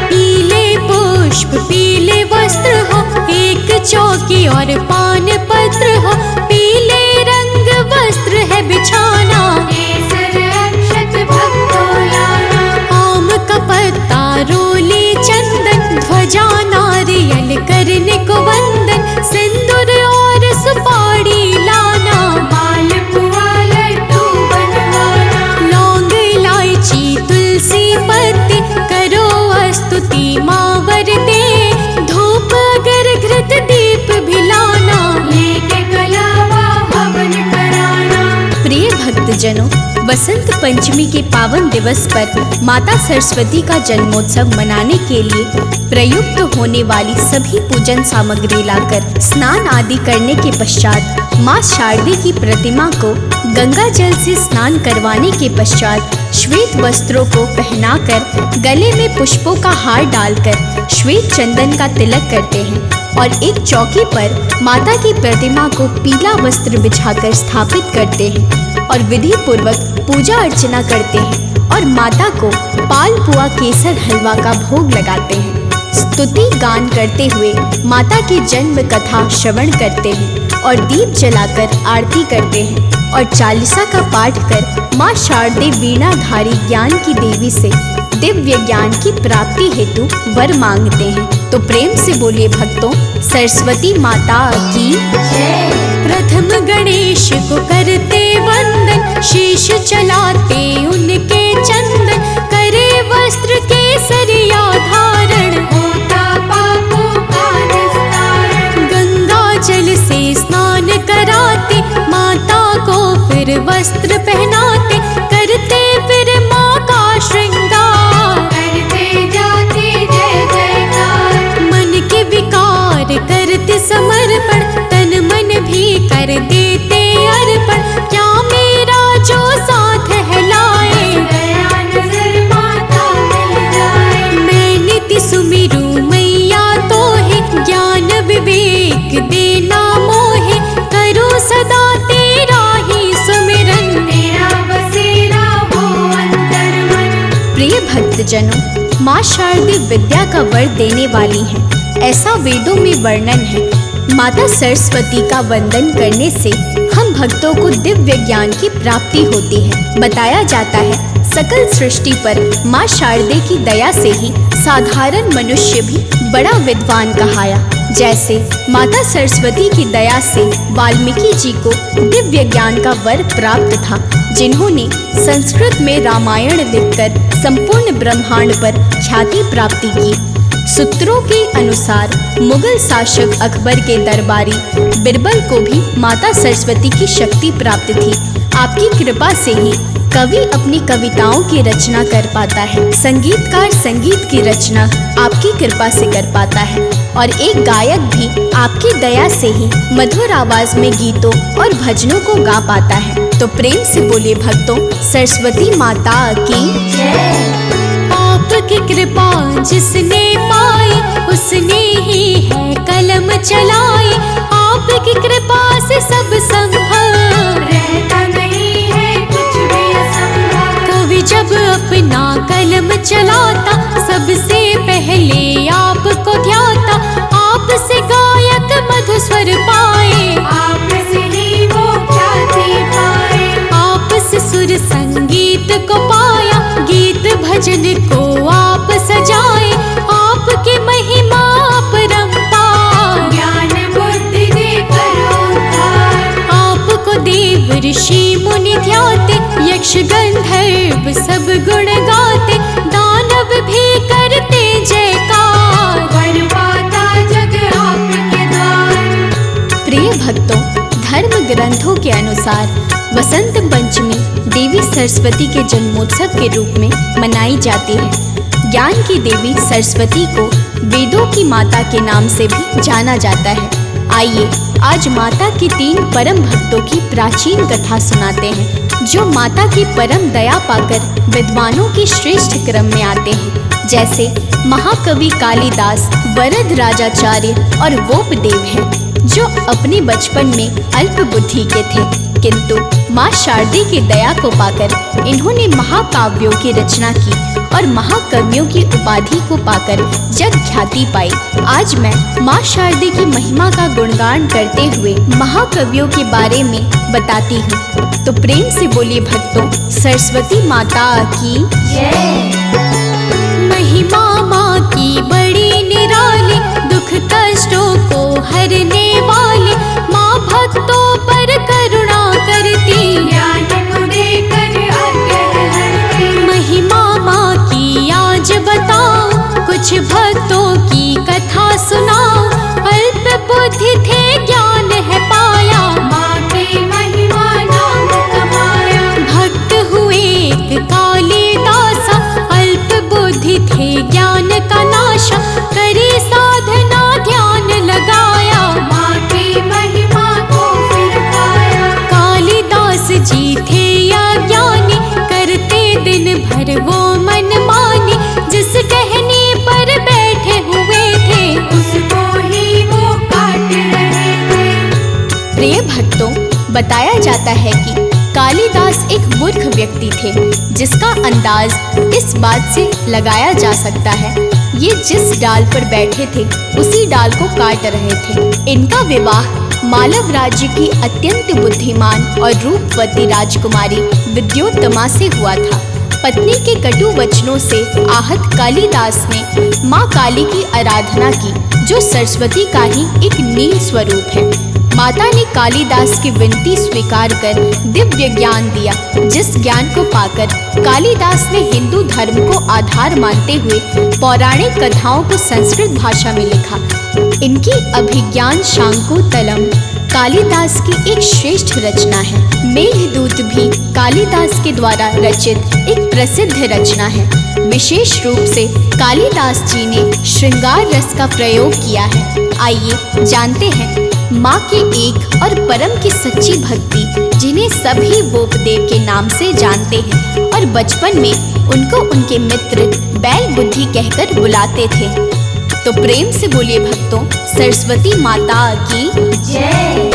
पीले पुष्प पीले वस्त्र हो, एक चौकी और पान पत्र हो। पीले रंग वस्त्र है बिछाना, केसर अक्षत भक्तों लाना। आम का पत्ता रोली चंदन, ध्वजा नारियल करने को वंदन। सिंदूर और सुपारी लाना, मालपुआ लड्डू बनवाना। लौंग इलायची तुलसी पत्ती, करो स्तुति माँ वर दे। धूप अगर घृत दीप भी लाना, लेके कलावा हवन कराना। प्रिय भक्तजनों, बसंत पंचमी के पावन दिवस पर माता सरस्वती का जन्मोत्सव मनाने के लिए प्रयुक्त होने वाली सभी पूजन सामग्री लाकर स्नान आदि करने के पश्चात माँ शारदे की प्रतिमा को गंगा जल से स्नान करवाने के पश्चात श्वेत वस्त्रों को पहनाकर गले में पुष्पों का हार डालकर श्वेत चंदन का तिलक करते हैं और एक चौकी पर माता की प्रतिमा को पीला वस्त्र बिछाकर स्थापित करते हैं और विधि पूर्वक पूजा अर्चना करते हैं और माता को पालपुआ केसर हलवा का भोग लगाते हैं। स्तुति गान करते हुए माता की जन्म कथा श्रवण करते हैं और दीप जलाकर आरती करते हैं और चालीसा का पाठ कर माँ शारदे वीणाधारी ज्ञान की देवी से दिव्य ज्ञान की प्राप्ति हेतु वर मांगते हैं। तो प्रेम से बोलिए भक्तों, सरस्वती माता की जय। प्रथम गणेश को करते वंदन, शीश चलाते उनके चंदन। करे वस्त्र केसरिया धारण, होता पापों का निस्तारण। गंगा जल से स्नान कराते, माता को फिर वस्त्र पहनाते। करते फिर माँ का श्रृंगार, करते जाते जय जयकार। मन के विकार करते समर्पण, तन मन भी कर देते अर्पण। क्या मेरा जो साथ है लाए, दया नजर माता मिल जाए। मैं नित्य सुमिरू मैया तो है, ज्ञान विवेक देना मोहे। करो सदा तेरा ही सुमिरन, तेरा बसेरा हो अंतर मन। प्रिय भक्तजनों, माँ शारदे विद्या का वर देने वाली है, ऐसा वेदों में वर्णन है। माता सरस्वती का वंदन करने से हम भक्तों को दिव्य ज्ञान की प्राप्ति होती है। बताया जाता है सकल सृष्टि पर माँ शारदे की दया से ही साधारण मनुष्य भी बड़ा विद्वान कहाया। जैसे माता सरस्वती की दया से वाल्मीकि जी को दिव्य ज्ञान का वर प्राप्त था, जिन्होंने संस्कृत में रामायण लिखकर संपूर्ण ब्रह्मांड पर ख्याति प्राप्ति की। सूत्रों के अनुसार मुगल शासक अकबर के दरबारी बिरबल को भी माता सरस्वती की शक्ति प्राप्त थी। आपकी कृपा से ही कवि अपनी कविताओं की रचना कर पाता है, संगीतकार संगीत की रचना आपकी कृपा से कर पाता है और एक गायक भी आपकी दया से ही मधुर आवाज में गीतों और भजनों को गा पाता है। तो प्रेम से बोलिए भक्तों, सरस्वती माता की जय। आपकी कृपा जिसने पाई, उसने ही है कलम चलाई। आपकी कृपा से सब संभव, रहता नहीं है कुछ भी असंभव। कवि जब अपना कलम चलाता, सबसे पहले आपको ध्याता। आपसे गायक मधुस्वर पाए, आपसे ही वो ख्याति पाए। आपसे सुर संगीत को पाया, गीत भजन को आप सजाए। आपकी महिमा यक्ष गंधर्व सब गुण गाते, दानव भी करते जयकार, वर पाता जग आपके द्वार। प्रिय भक्तों, धर्म ग्रंथों के अनुसार वसंत पंचमी देवी सरस्वती के जन्मोत्सव के रूप में मनाई जाती है। ज्ञान की देवी सरस्वती को वेदों की माता के नाम से भी जाना जाता है। आइए आज माता की 3 परम भक्तों की प्राचीन कथा सुनाते हैं, जो माता की परम दया पाकर विद्वानों के श्रेष्ठ क्रम में आते हैं। जैसे महाकवि कालिदास, वरद राजाचार्य और वोपदेव हैं, जो अपने बचपन में अल्प बुद्धि के थे, किंतु माँ शारदे की दया को पाकर इन्होंने महाकाव्यों की रचना की और महाकवियों की उपाधि को पाकर जग ख्याति पाई। आज मैं माँ शारदे की महिमा का गुणगान करते हुए महाकवियों के बारे में बताती हूँ। तो प्रेम से बोलिए भक्तों, सरस्वती माता की जय। महिमा माँ की बड़ी निराली, दुख कष्टों को हरने वाली, माँ भक्तों पर करुणा करती, ज्ञान को देकर अज्ञान हरती। महिमा माँ की आज बताओ, कुछ भक्तों की कथा सुनाओ। अल्प बुद्धि थे ज्ञान है पाया, माँ की महिमा नाम कमाया। भक्त हुए एक कालिदास, अल्प बुद्धि थे ज्ञान का नाशा, करी साधना ध्यान लगाया, माँ की महिमा को फिर पाया। कालिदास जी थे अज्ञानी, करते दिन भर वो मनमानी, जिस टहनी पर बैठे हुए थे, उसको ही वो काट रहे थे। प्रिय भक्तों, बताया जाता है कि कालिदास एक मूर्ख व्यक्ति थे, जिसका अंदाज इस बात से लगाया जा सकता है ये जिस डाल पर बैठे थे उसी डाल को काट रहे थे। इनका विवाह मालव राज्य की अत्यंत बुद्धिमान और रूपवती राजकुमारी विद्योत्तमा से हुआ था। पत्नी के कटु वचनों से आहत कालिदास ने माँ काली की आराधना की, जो सरस्वती का ही एक नील स्वरूप है। माता ने कालिदास की विनती स्वीकार कर दिव्य ज्ञान दिया, जिस ज्ञान को पाकर कालिदास ने हिंदू धर्म को आधार मानते हुए पौराणिक कथाओं को संस्कृत भाषा में लिखा। इनकी अभिज्ञान शाकुंतलम कालिदास की एक श्रेष्ठ रचना है। मेघदूत भी कालिदास के द्वारा रचित एक प्रसिद्ध रचना है। विशेष रूप से कालिदास जी ने श्रृंगार रस का प्रयोग किया है। आइए जानते हैं माँ के एक और परम की सच्ची भक्ति, जिन्हें सभी वोपदेव के नाम से जानते हैं और बचपन में उनको उनके मित्र बैल बुद्धि कहकर बुलाते थे। तो प्रेम से बोलिए भक्तों, सरस्वती माता की जय।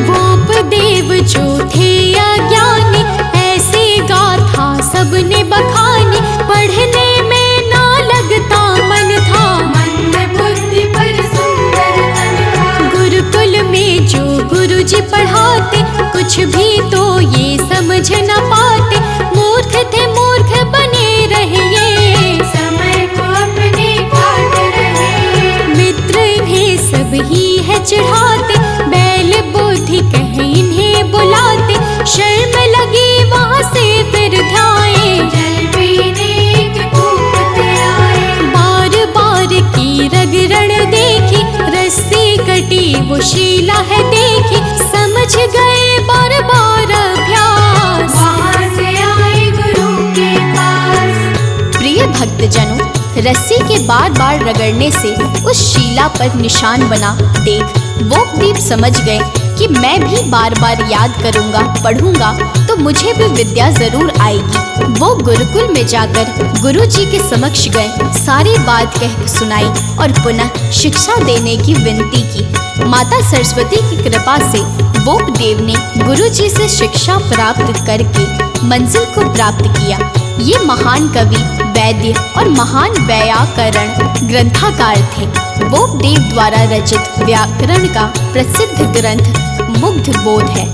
वोपदेव जो थे अज्ञानी, ऐसे गाथा सबने बखानी, पढ़ने में ना लगता मन था, मंद बुद्धि पर सुंदर तन था। गुरुकुल में जो गुरुजी पढ़ाते, कुछ भी तो ये समझ न पाते, मूर्ख थे मूर्ख बने रहे ये, समय को अपने काट रहे। मित्र इन्हें सब ही है चिढ़ाते, बैल बुद्धि कह इन्हें बुलाते, शर्म लगी वहाँ से फिर ध्याए, जल पीने के कूदते आए। बार बार की रगरण देखी, रस्सी कटी वो शीला है देखी, समझ गए बार बार अभ्यास, वहाँ से आए गुरु के पास। प्रिय भक्तजनों, रस्सी के बार बार रगड़ने से उस शिला पर निशान बना देख वोपदेव समझ गए कि मैं भी बार बार याद करूंगा, पढ़ूंगा तो मुझे भी विद्या जरूर आएगी। वो गुरुकुल में जाकर गुरुजी के समक्ष गए, सारी बात कह सुनाई और पुनः शिक्षा देने की विनती की। माता सरस्वती की कृपा से वोपदेव ने गुरुजी से शिक्षा प्राप्त करके मंजिल को प्राप्त किया। ये महान कवि, वैद्य और महान व्याकरण ग्रंथकार थे। वोपदेव द्वारा रचित व्याकरण का प्रसिद्ध ग्रंथ मुग्ध बोध है।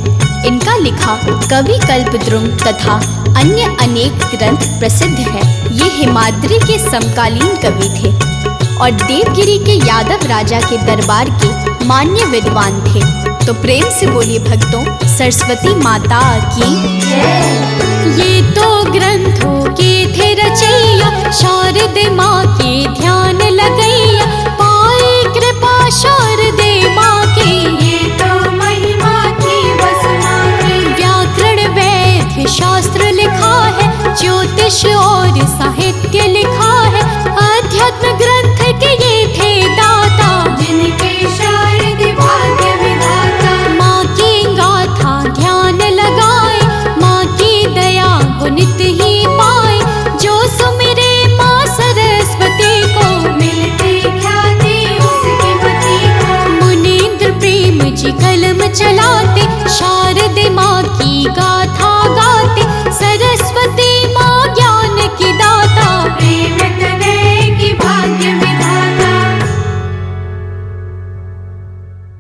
इनका लिखा कवि कल्पद्रुम तथा अन्य अनेक ग्रंथ प्रसिद्ध है। ये हिमाद्री के समकालीन कवि थे और देवगिरी के यादव राजा के दरबार के मान्य विद्वान थे। तो प्रेम से बोलिए भक्तों, सरस्वती माता की। ये तो ग्रंथों के थे रचैया, शारदे माँ के ध्यान लगैया।